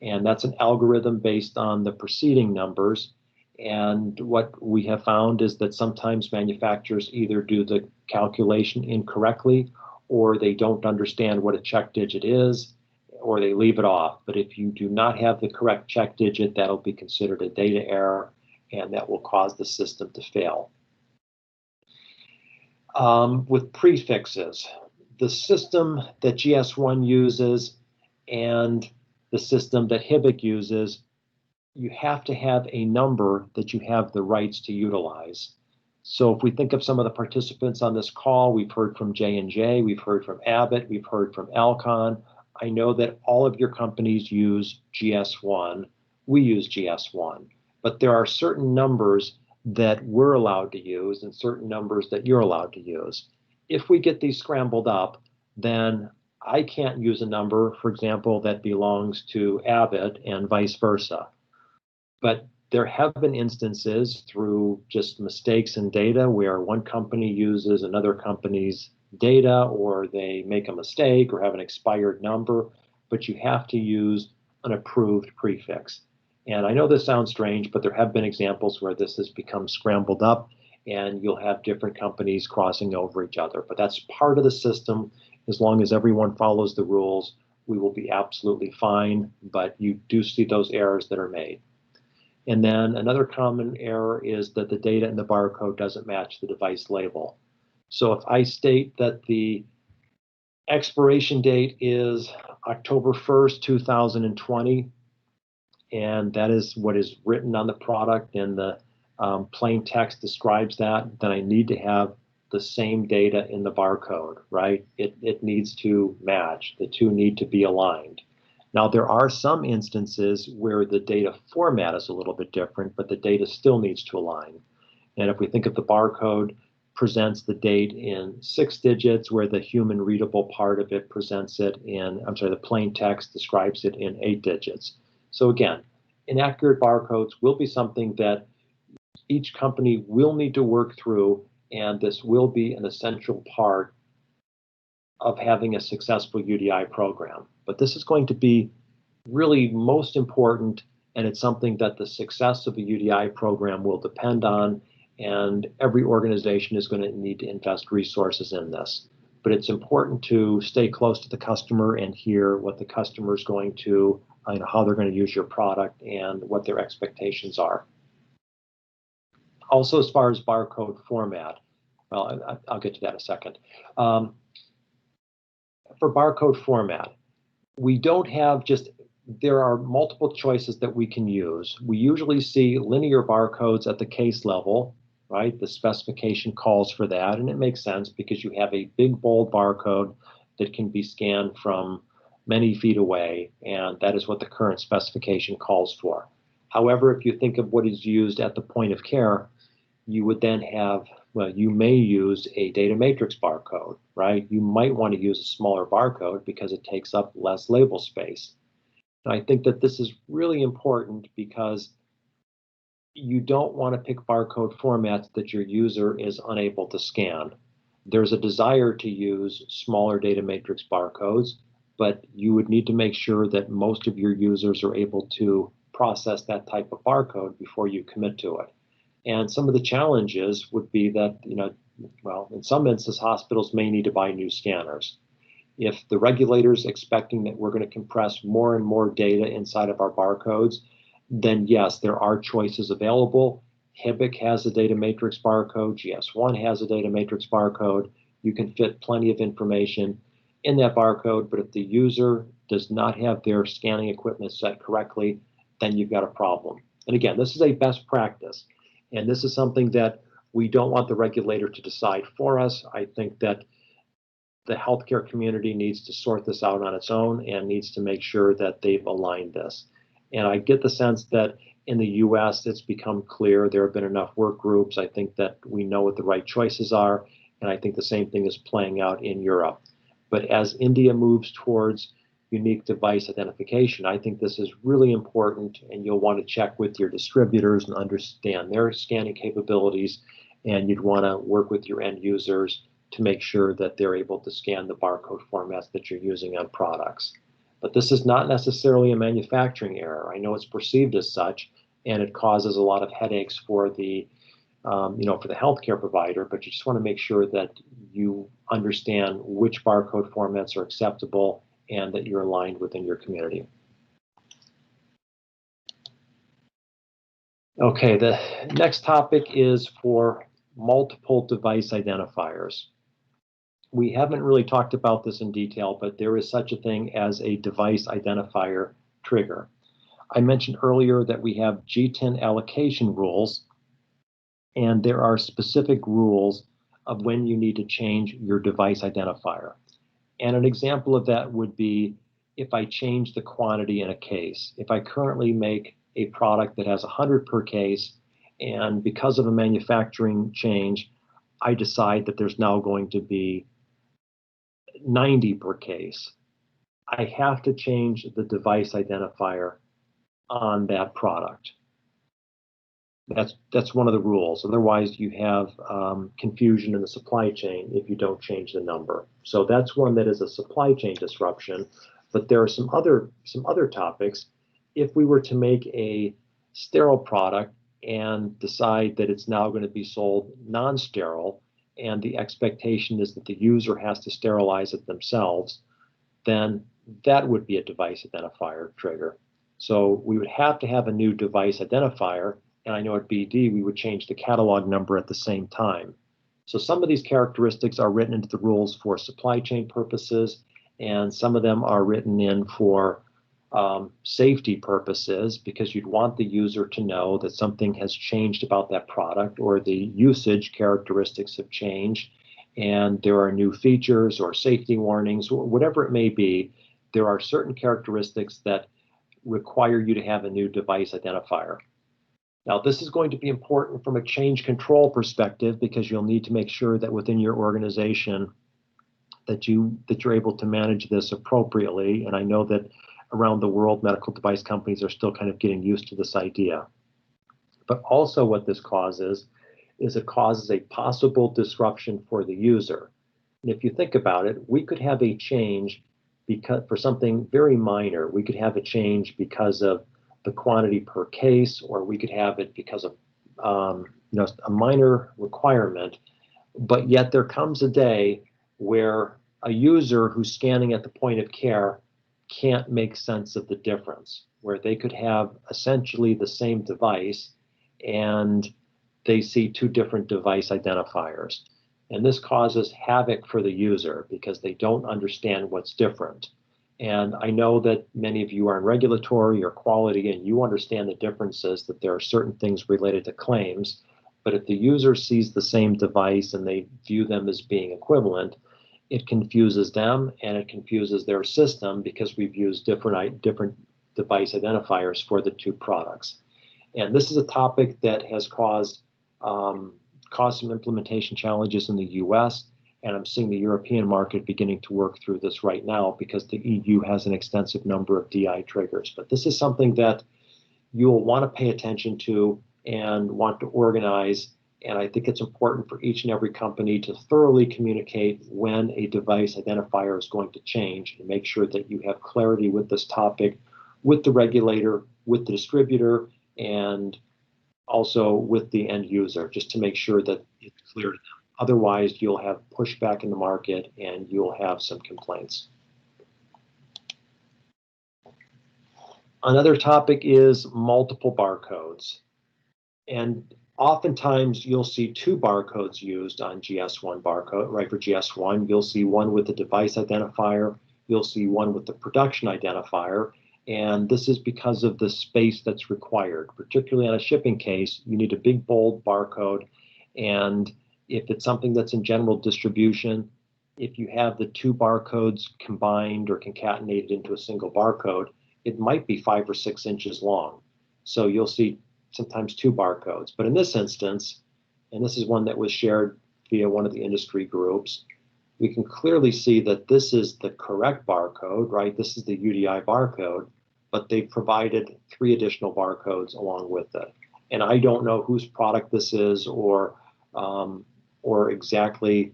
And that's an algorithm based on the preceding numbers. And what we have found is that sometimes manufacturers either do the calculation incorrectly, or they don't understand what a check digit is, or they leave it off. But if you do not have the correct check digit, that'll be considered a data error, and that will cause the system to fail. With prefixes, the system that GS1 uses and the system that HIBIC uses, you have to have a number that you have the rights to utilize. So if we think of some of the participants on this call, we've heard from J&J, we've heard from Abbott, we've heard from Elkin. I know that all of your companies use GS1. We use GS1, but there are certain numbers that we're allowed to use and certain numbers that you're allowed to use. If we get these scrambled up, then I can't use a number, for example, that belongs to Abbott and vice versa. But there have been instances through just mistakes in data where one company uses another company's data, or they make a mistake or have an expired number, but you have to use an approved prefix. And I know this sounds strange, but there have been examples where this has become scrambled up and you'll have different companies crossing over each other. But that's part of the system. As long as everyone follows the rules, we will be absolutely fine, but you do see those errors that are made. And then another common error is that the data in the barcode doesn't match the device label. So if I state that the expiration date is October 1st, 2020, and that is what is written on the product and the plain text describes that, then I need to have the same data in the barcode, right? It needs to match. The two need to be aligned. Now, there are some instances where the data format is a little bit different, but the data still needs to align. And if we think of the barcode presents the date in 6 digits, where the human readable part of it presents it in, the plain text describes it in 8 digits. So again, inaccurate barcodes will be something that each company will need to work through, and this will be an essential part of having a successful UDI program. But this is going to be really most important, and it's something that the success of a UDI program will depend on, and every organization is going to need to invest resources in this. But it's important to stay close to the customer and hear what the customer is going to, how they're going to use your product and what their expectations are. Also, as far as barcode format, well, I'll get to that in a second. For barcode format, we don't have just, there are multiple choices that we can use. We usually see linear barcodes at the case level, right? The specification calls for that, and it makes sense because you have a big, bold barcode that can be scanned from many feet away, and that is what the current specification calls for. However, if you think of what is used at the point of care, you would then have, well, you may use a data matrix barcode, right? You might want to use a smaller barcode because it takes up less label space. And I think that this is really important because you don't want to pick barcode formats that your user is unable to scan. There's a desire to use smaller data matrix barcodes, but you would need to make sure that most of your users are able to process that type of barcode before you commit to it. And some of the challenges would be that, well, in some instances, hospitals may need to buy new scanners. If the regulator's expecting that we're going to compress more and more data inside of our barcodes, then yes, there are choices available. HIBIC has a data matrix barcode, GS1 has a data matrix barcode. You can fit plenty of information in that barcode, but if the user does not have their scanning equipment set correctly, then you've got a problem. And again, this is a best practice. And this is something that we don't want the regulator to decide for us. I think that the healthcare community needs to sort this out on its own and needs to make sure that they've aligned this. And I get the sense that in the US, it's become clear. There have been enough work groups. I think that we know what the right choices are. And I think the same thing is playing out in Europe. But as India moves towards unique device identification, I think this is really important, and you'll want to check with your distributors and understand their scanning capabilities, and you'd want to work with your end users to make sure that they're able to scan the barcode formats that you're using on products. But this is not necessarily a manufacturing error. I know it's perceived as such, and it causes a lot of headaches for the for the healthcare provider, but you just want to make sure that you understand which barcode formats are acceptable and that you're aligned within your community. Okay, the next topic is for multiple device identifiers. we haven't really talked about this in detail, but there is such a thing as a device identifier trigger. I mentioned earlier that we have G10 allocation rules, and there are specific rules of when you need to change your device identifier. And an example of that would be if I change the quantity in a case. If I currently make a product that has 100 per case, and because of a manufacturing change, I decide that there's now going to be 90 per case, I have to change the device identifier on that product. That's one of the rules. Otherwise, you have confusion in the supply chain if you don't change the number. So that's one that is a supply chain disruption. But there are some other topics. If we were to make a sterile product and decide that it's now going to be sold non-sterile, and the expectation is that the user has to sterilize it themselves, then that would be a device identifier trigger. So we would have to have a new device identifier, and I know at BD we would change the catalog number at the same time. So some of these characteristics are written into the rules for supply chain purposes, and some of them are written in for safety purposes, because you'd want the user to know that something has changed about that product, or the usage characteristics have changed, and there are new features or safety warnings, or whatever it may be. There are certain characteristics that require you to have a new device identifier. Now, this is going to be important from a change control perspective, because you'll need to make sure that within your organization that you're able to manage this appropriately. And I know that around the world, medical device companies are still kind of getting used to this idea. But also what this causes is it causes a possible disruption for the user. And if you think about it, we could have a change because for something very minor. We could have a change because of the quantity per case, or we could have it because of a minor requirement. But yet there comes a day where a user who's scanning at the point of care can't make sense of the difference, where they could have essentially the same device and they see two different device identifiers. And this causes havoc for the user because they don't understand what's different. And I know that many of you are in regulatory or quality, and you understand the differences, that there are certain things related to claims. But if the user sees the same device and they view them as being equivalent, it confuses them and it confuses their system, because we've used different device identifiers for the two products. And this is a topic that has caused some implementation challenges in the US, and I'm seeing the European market beginning to work through this right now, because the EU has an extensive number of DI triggers. But this is something that you'll want to pay attention to and want to organize. And I think it's important for each and every company to thoroughly communicate when a device identifier is going to change, and make sure that you have clarity with this topic, with the regulator, with the distributor, and also with the end user, just to make sure that it's clear to them. Otherwise, you'll have pushback in the market and you'll have some complaints. Another topic is multiple barcodes. And oftentimes you'll see two barcodes used on GS1 barcode, right? For GS1, you'll see one with the device identifier, you'll see one with the production identifier. And this is because of the space that's required. Particularly on a shipping case, you need a big, bold barcode. And if it's something that's in general distribution, if you have the two barcodes combined or concatenated into a single barcode, it might be 5 or 6 inches long. So you'll see sometimes two barcodes. But in this instance, and this is one that was shared via one of the industry groups, we can clearly see that this is the correct barcode, right? This is the UDI barcode, but they provided 3 additional barcodes along with it. And I don't know whose product this is, or exactly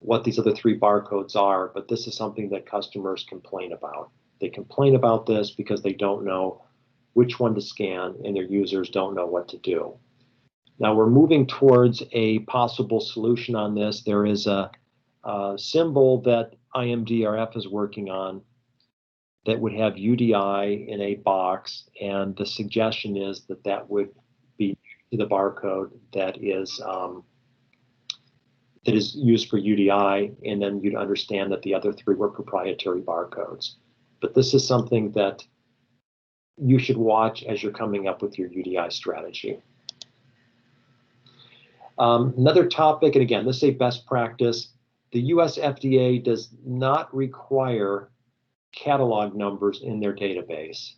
what these other 3 barcodes are, but this is something that customers complain about. They complain about this because they don't know which one to scan, and their users don't know what to do. Now we're moving towards a possible solution on this. There is a symbol that IMDRF is working on that would have UDI in a box, and the suggestion is that that would be the barcode that is that is used for UDI, and then you'd understand that the other 3 were proprietary barcodes. But this is something that you should watch as you're coming up with your UDI strategy. Another topic, and again, this is a best practice, the US FDA does not require catalog numbers in their database.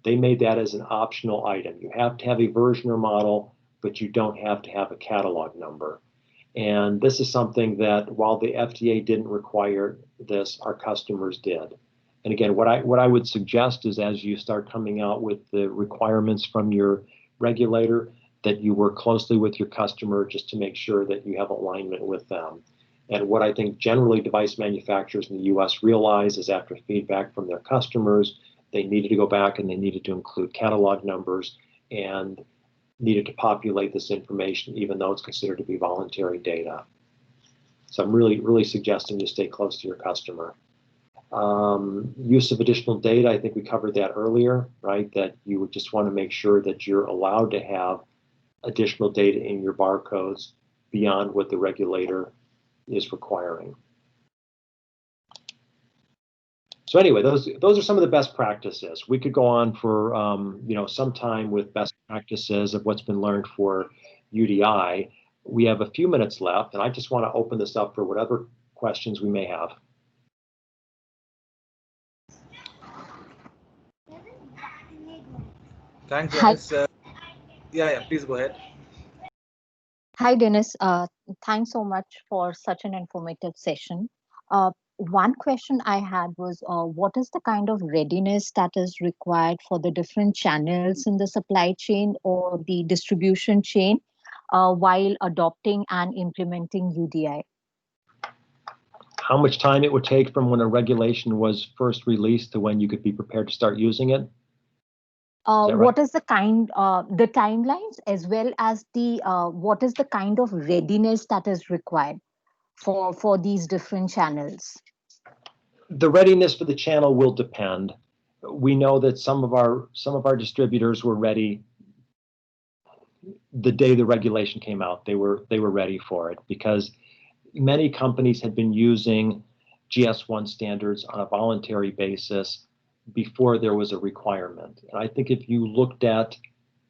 They made that as an optional item. You have to have a version or model, but you don't have to have a catalog number. And this is something that while the FDA didn't require this, our customers did. And again, what I would suggest is as you start coming out with the requirements from your regulator, that you work closely with your customer just to make sure that you have alignment with them. And what I think generally device manufacturers in the US realize is after feedback from their customers, they needed to go back and they needed to include catalog numbers and needed to populate this information, even though it's considered to be voluntary data. So I'm really suggesting you stay close to your customer. Use of additional data, I think we covered that earlier, right? That you would just want to make sure that you're allowed to have additional data in your barcodes beyond what the regulator is requiring. So anyway, those are some of the best practices. We could go on for some time with best practices of what's been learned for UDI. We have a few minutes left, and I just want to open this up for whatever questions we may have. Thanks, Dennis. Yeah, please go ahead. Hi, Dennis. Thanks so much for such an informative session. One question I had was, what is the kind of readiness that is required for the different channels in the supply chain or the distribution chain while adopting and implementing UDI? How much time it would take from when a regulation was first released to when you could be prepared to start using it? Right? What is the the timelines as well as the what is the kind of readiness that is required for these different channels? The readiness for the channel will depend. We know that some of our distributors were ready the day the regulation came out. They were ready for it because many companies had been using GS1 standards on a voluntary basis before there was a requirement. And I think if you looked at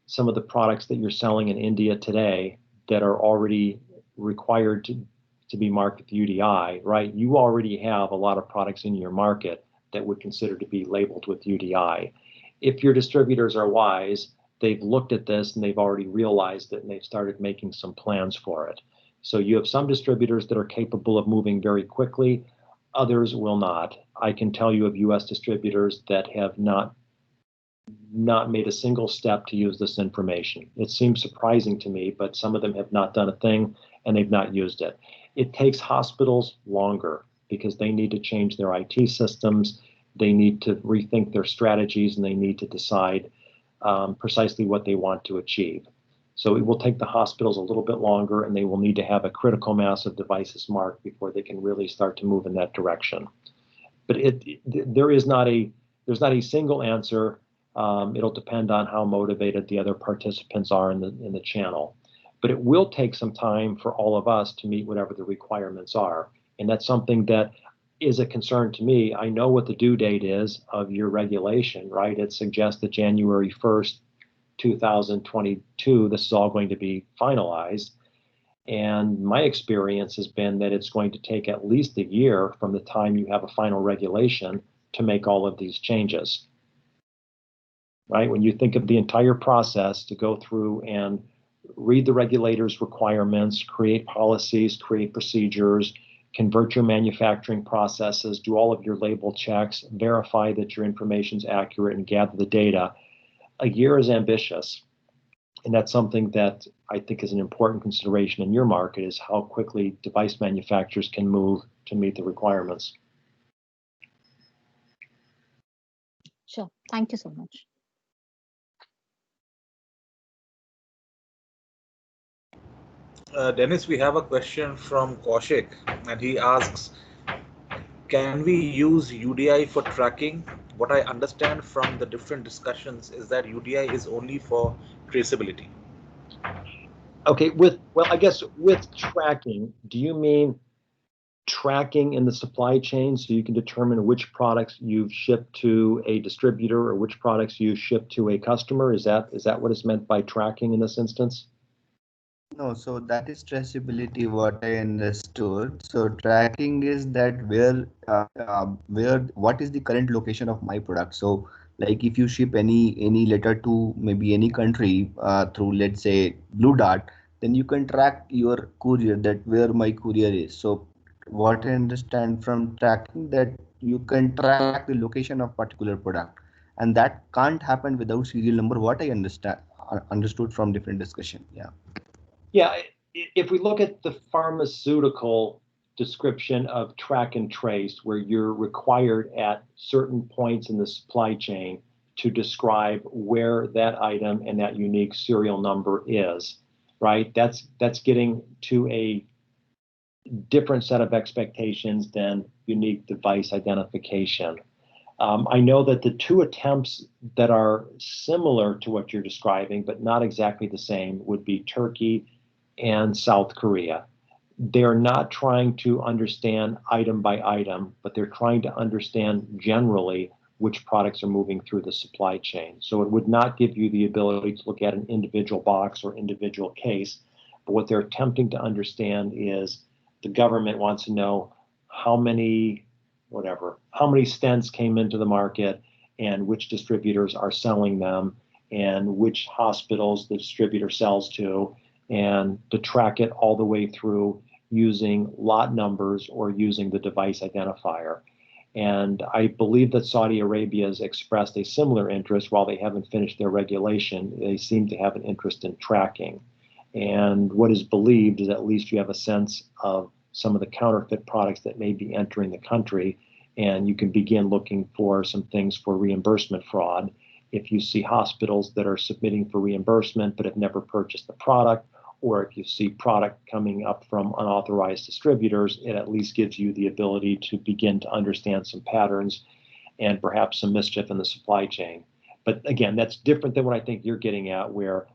some of the products that you're selling in India today that are already required to be marked with UDI, right? You already have a lot of products in your market that would consider to be labeled with UDI. If your distributors are wise, they've looked at this and they've already realized it and they've started making some plans for it. So you have some distributors that are capable of moving very quickly, others will not. I can tell you of US distributors that have not made a single step to use this information. It seems surprising to me, but some of them have not done a thing and they've not used it. It takes hospitals longer because they need to change their IT systems, they need to rethink their strategies, and they need to decide precisely what they want to achieve. So it will take the hospitals a little bit longer, and they will need to have a critical mass of devices marked before they can really start to move in that direction. But there's not a single answer. It'll depend on how motivated the other participants are in the channel. But it will take some time for all of us to meet whatever the requirements are. And that's something that is a concern to me. I know what the due date is of your regulation, right? It suggests that January 1st, 2022, this is all going to be finalized. And my experience has been that it's going to take at least a year from the time you have a final regulation to make all of these changes, right? When you think of the entire process to go through and read the regulators' requirements, create policies, create procedures, convert your manufacturing processes, do all of your label checks, verify that your information is accurate, and gather the data. A year is ambitious. And that's something that I think is an important consideration in your market, is how quickly device manufacturers can move to meet the requirements. Sure. Thank you so much. Dennis, we have a question from Kaushik, and he asks, can we use UDI for tracking? What I understand from the different discussions is that UDI is only for traceability. Okay, I guess with tracking, do you mean tracking in the supply chain so you can determine which products you've shipped to a distributor or which products you ship to a customer? Is that what is meant by tracking in this instance? No, so that is traceability, what I understood. So tracking is that what is the current location of my product. So like if you ship any letter to maybe any country through, let's say, Blue Dart, then you can track your courier, that where my courier is. So what I understand from tracking, that you can track the location of particular product, and that can't happen without serial number. What I understood from different discussion. Yeah. Yeah, if we look at the pharmaceutical description of track and trace, where you're required at certain points in the supply chain to describe where that item and that unique serial number is, right? That's getting to a different set of expectations than unique device identification. I know that the two attempts that are similar to what you're describing, but not exactly the same, would be Turkey and South Korea. They're not trying to understand item by item, but they're trying to understand generally which products are moving through the supply chain. So it would not give you the ability to look at an individual box or individual case, but what they're attempting to understand is the government wants to know how many stents came into the market and which distributors are selling them and which hospitals the distributor sells to, and to track it all the way through using lot numbers or using the device identifier. And I believe that Saudi Arabia has expressed a similar interest. While they haven't finished their regulation, they seem to have an interest in tracking. And what is believed is at least you have a sense of some of the counterfeit products that may be entering the country, and you can begin looking for some things for reimbursement fraud. If you see hospitals that are submitting for reimbursement but have never purchased the product, or if you see product coming up from unauthorized distributors, it at least gives you the ability to begin to understand some patterns and perhaps some mischief in the supply chain. But again, that's different than what I think you're getting at, where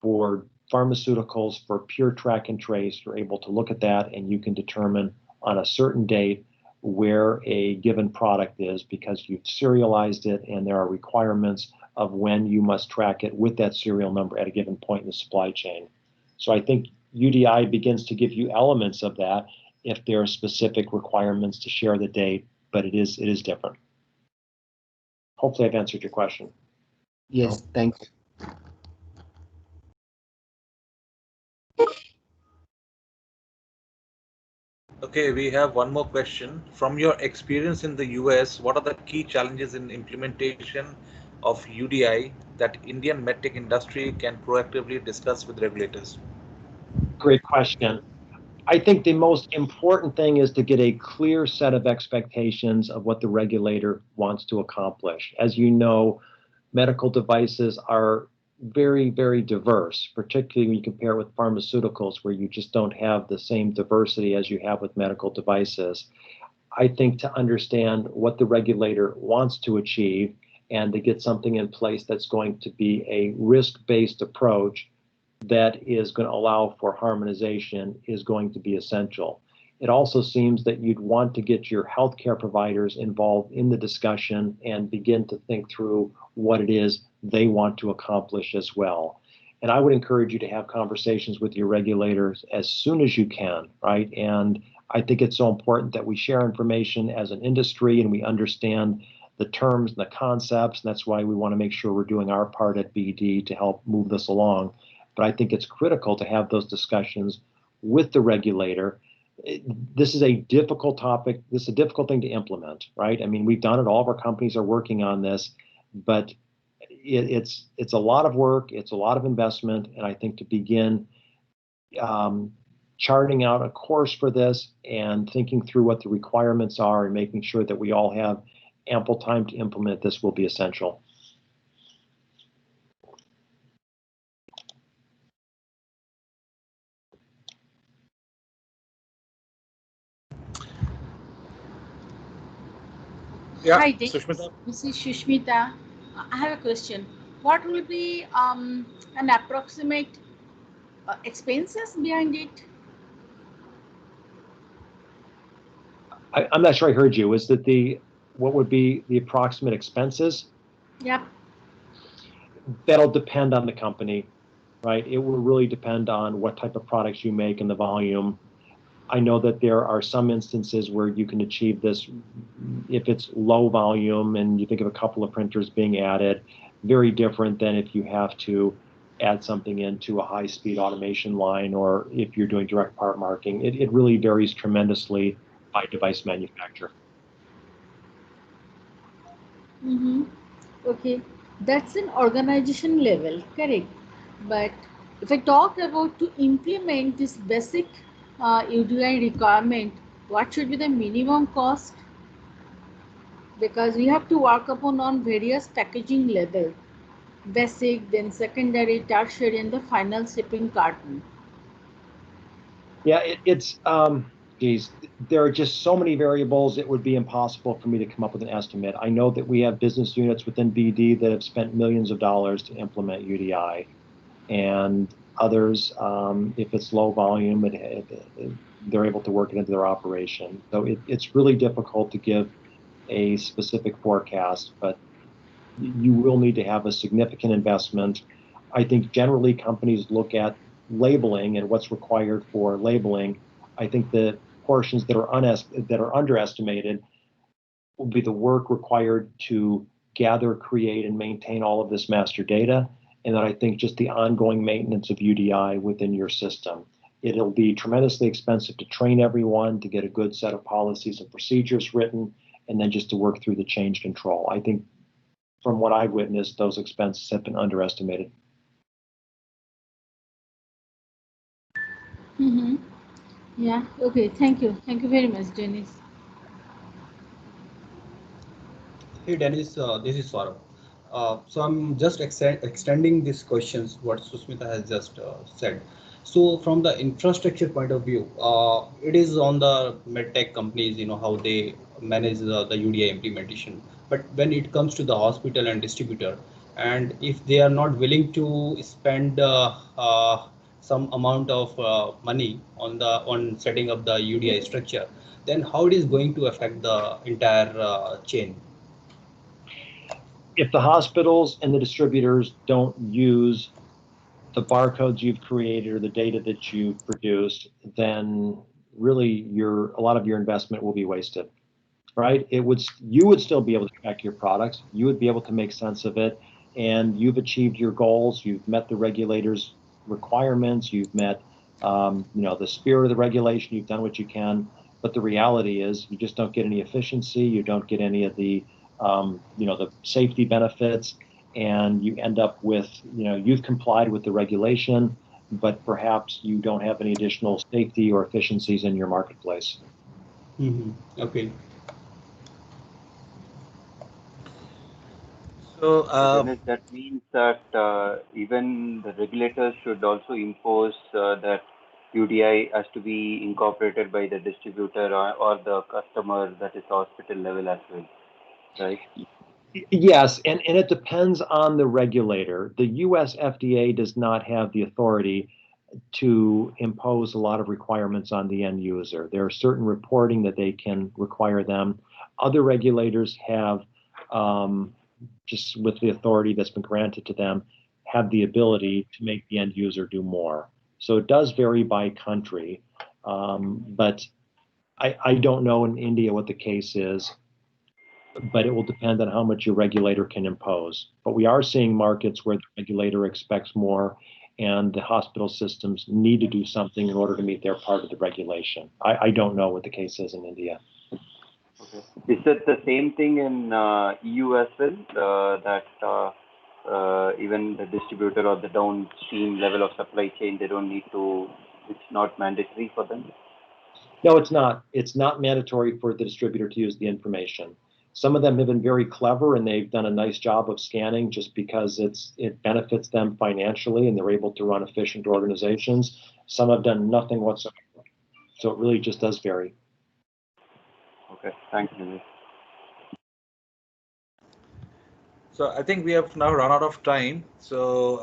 for pharmaceuticals, for pure track and trace, you're able to look at that and you can determine on a certain date where a given product is because you've serialized it, and there are requirements of when you must track it with that serial number at a given point in the supply chain. So I think UDI begins to give you elements of that if there are specific requirements to share the date, but it is different. Hopefully I've answered your question. Yes, thank you. Okay, we have one more question. From your experience in the US, what are the key challenges in implementation of UDI that Indian medtech industry can proactively discuss with regulators? Great question. I think the most important thing is to get a clear set of expectations of what the regulator wants to accomplish. As you know, medical devices are very, very diverse, particularly when you compare it with pharmaceuticals, where you just don't have the same diversity as you have with medical devices. I think to understand what the regulator wants to achieve and to get something in place that's going to be a risk-based approach that is going to allow for harmonization is going to be essential. It also seems that you'd want to get your healthcare providers involved in the discussion and begin to think through what it is they want to accomplish as well. And I would encourage you to have conversations with your regulators as soon as you can, right? And I think it's so important that we share information as an industry and we understand the terms and the concepts. And that's why we want to make sure we're doing our part at BD to help move this along. But I think it's critical to have those discussions with the regulator. This is a difficult topic. This is a difficult thing to implement, right? I mean, we've done it. All of our companies are working on this, but it's a lot of work. It's a lot of investment. And I think to begin charting out a course for this and thinking through what the requirements are and making sure that we all have ample time to implement this will be essential. Yeah, Hi, Sushmita. this is Shushmita. I have a question. What will be an approximate expenses behind it? I'm not sure I heard you. Is that what would be the approximate expenses? Yep. That'll depend on the company, right? It will really depend on what type of products you make and the volume. I know that there are some instances where you can achieve this if it's low volume and you think of a couple of printers being added, very different than if you have to add something into a high-speed automation line or if you're doing direct part marking. It really varies tremendously by device manufacturer. Mm-hmm. Okay, that's an organization level, correct? But if I talk about to implement this basic UDI requirement, what should be the minimum cost? Because we have to work upon on various packaging level, basic, then secondary, tertiary, and the final shipping carton. Yeah, geez, there are just so many variables, it would be impossible for me to come up with an estimate. I know that we have business units within BD that have spent millions of dollars to implement UDI, and others, if it's low volume, they're able to work it into their operation. So it's really difficult to give a specific forecast, but you will need to have a significant investment. I think generally companies look at labeling and what's required for labeling. I think the portions that are underestimated will be the work required to gather, create, and maintain all of this master data, and then I think just the ongoing maintenance of UDI within your system. It'll be tremendously expensive to train everyone, to get a good set of policies and procedures written, and then just to work through the change control. I think from what I've witnessed, those expenses have been underestimated. Mm-hmm. Yeah, okay, thank you. Thank you very much, Dennis. Hey Dennis, this is Saurabh. So I'm just extending these questions, what Susmita has just said. So from the infrastructure point of view, it is on the medtech companies, how they manage the UDI implementation. But when it comes to the hospital and distributor, and if they are not willing to spend some amount of money on setting up the UDI structure, then how it is going to affect the entire chain? If the hospitals and the distributors don't use the barcodes you've created or the data that you've produced, then really a lot of your investment will be wasted, right? You would still be able to track your products. You would be able to make sense of it, and you've achieved your goals. You've met the regulators' requirements. You've met, the spirit of the regulation. You've done what you can, but the reality is you just don't get any efficiency. You don't get any of the the safety benefits, and you end up with, you've complied with the regulation, but perhaps you don't have any additional safety or efficiencies in your marketplace. Mm-hmm. Okay. So Dennis, that means that even the regulators should also impose that UDI has to be incorporated by the distributor or the customer, that is hospital level as well, right? Yes, and it depends on the regulator. The US FDA does not have the authority to impose a lot of requirements on the end user. There are certain reporting that they can require them. Other regulators have, just with the authority that's been granted to them, have the ability to make the end user do more. So it does vary by country, but I don't know in India what the case is, but it will depend on how much your regulator can impose. But we are seeing markets where the regulator expects more, and the hospital systems need to do something in order to meet their part of the regulation. I don't know what the case is in India. Okay. Is it the same thing in EU as well, that even the distributor or the downstream level of supply chain, they don't need to, it's not mandatory for them? No, it's not. It's not mandatory for the distributor to use the information. Some of them have been very clever and they've done a nice job of scanning just because it benefits them financially and they're able to run efficient organizations. Some have done nothing whatsoever. So it really just does vary. Okay, thank you. So I think we have now run out of time. So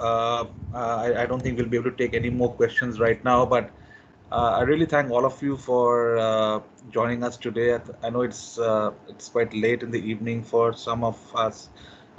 I don't think we'll be able to take any more questions right now. But I really thank all of you for joining us today. I know it's quite late in the evening for some of us,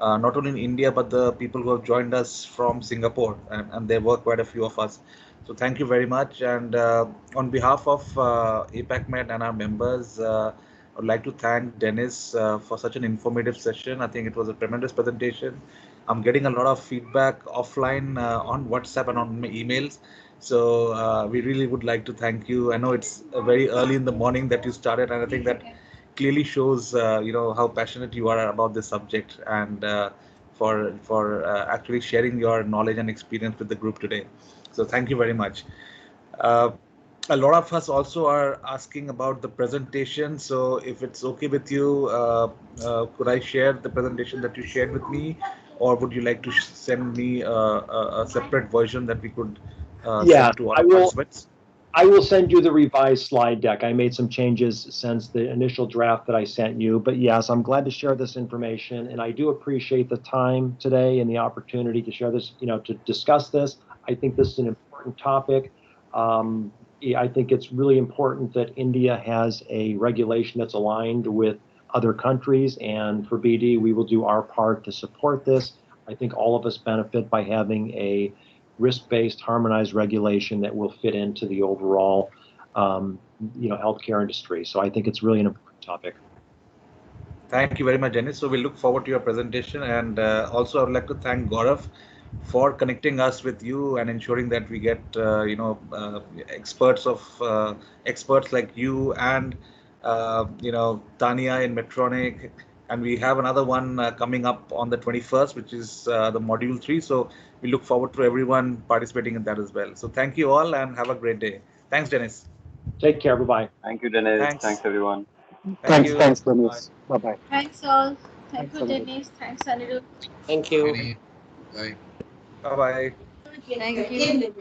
not only in India, but the people who have joined us from Singapore, and there were quite a few of us. So thank you very much. And on behalf of APACMed and our members, I would like to thank Dennis for such an informative session. I think it was a tremendous presentation. I'm getting a lot of feedback offline on WhatsApp and on my emails. So we really would like to thank you. I know it's very early in the morning that you started, and I think that clearly shows how passionate you are about this subject, and for actually sharing your knowledge and experience with the group today. So thank you very much. A lot of us also are asking about the presentation. So if it's okay with you, could I share the presentation that you shared with me, or would you like to send me a separate version that we could send to our participants? I will send you the revised slide deck. I made some changes since the initial draft that I sent you, but yes, I'm glad to share this information, and I do appreciate the time today and the opportunity to share this, to discuss this. I think this is an important topic. I think it's really important that India has a regulation that's aligned with other countries, and for BD, we will do our part to support this. I think all of us benefit by having a risk-based harmonized regulation that will fit into the overall healthcare industry. So I think it's really an important topic. Thank you very much, Dennis. So we look forward to your presentation, and also I would like to thank Gaurav for connecting us with you and ensuring that we get experts like you and Tania in Medtronic, and we have another one coming up on the 21st, which is the module 3. So we look forward to everyone participating in that as well. So thank you all, and have a great day. Thanks, Dennis. Take care. Bye-bye. Thank you, Dennis. Thanks Everyone. Thanks, Dennis. Bye-bye. Thanks all. Thank Thanks, you, Anirudh. Dennis. Thanks, Anirudh. Thank you. Bye. Bye-bye. Thank you.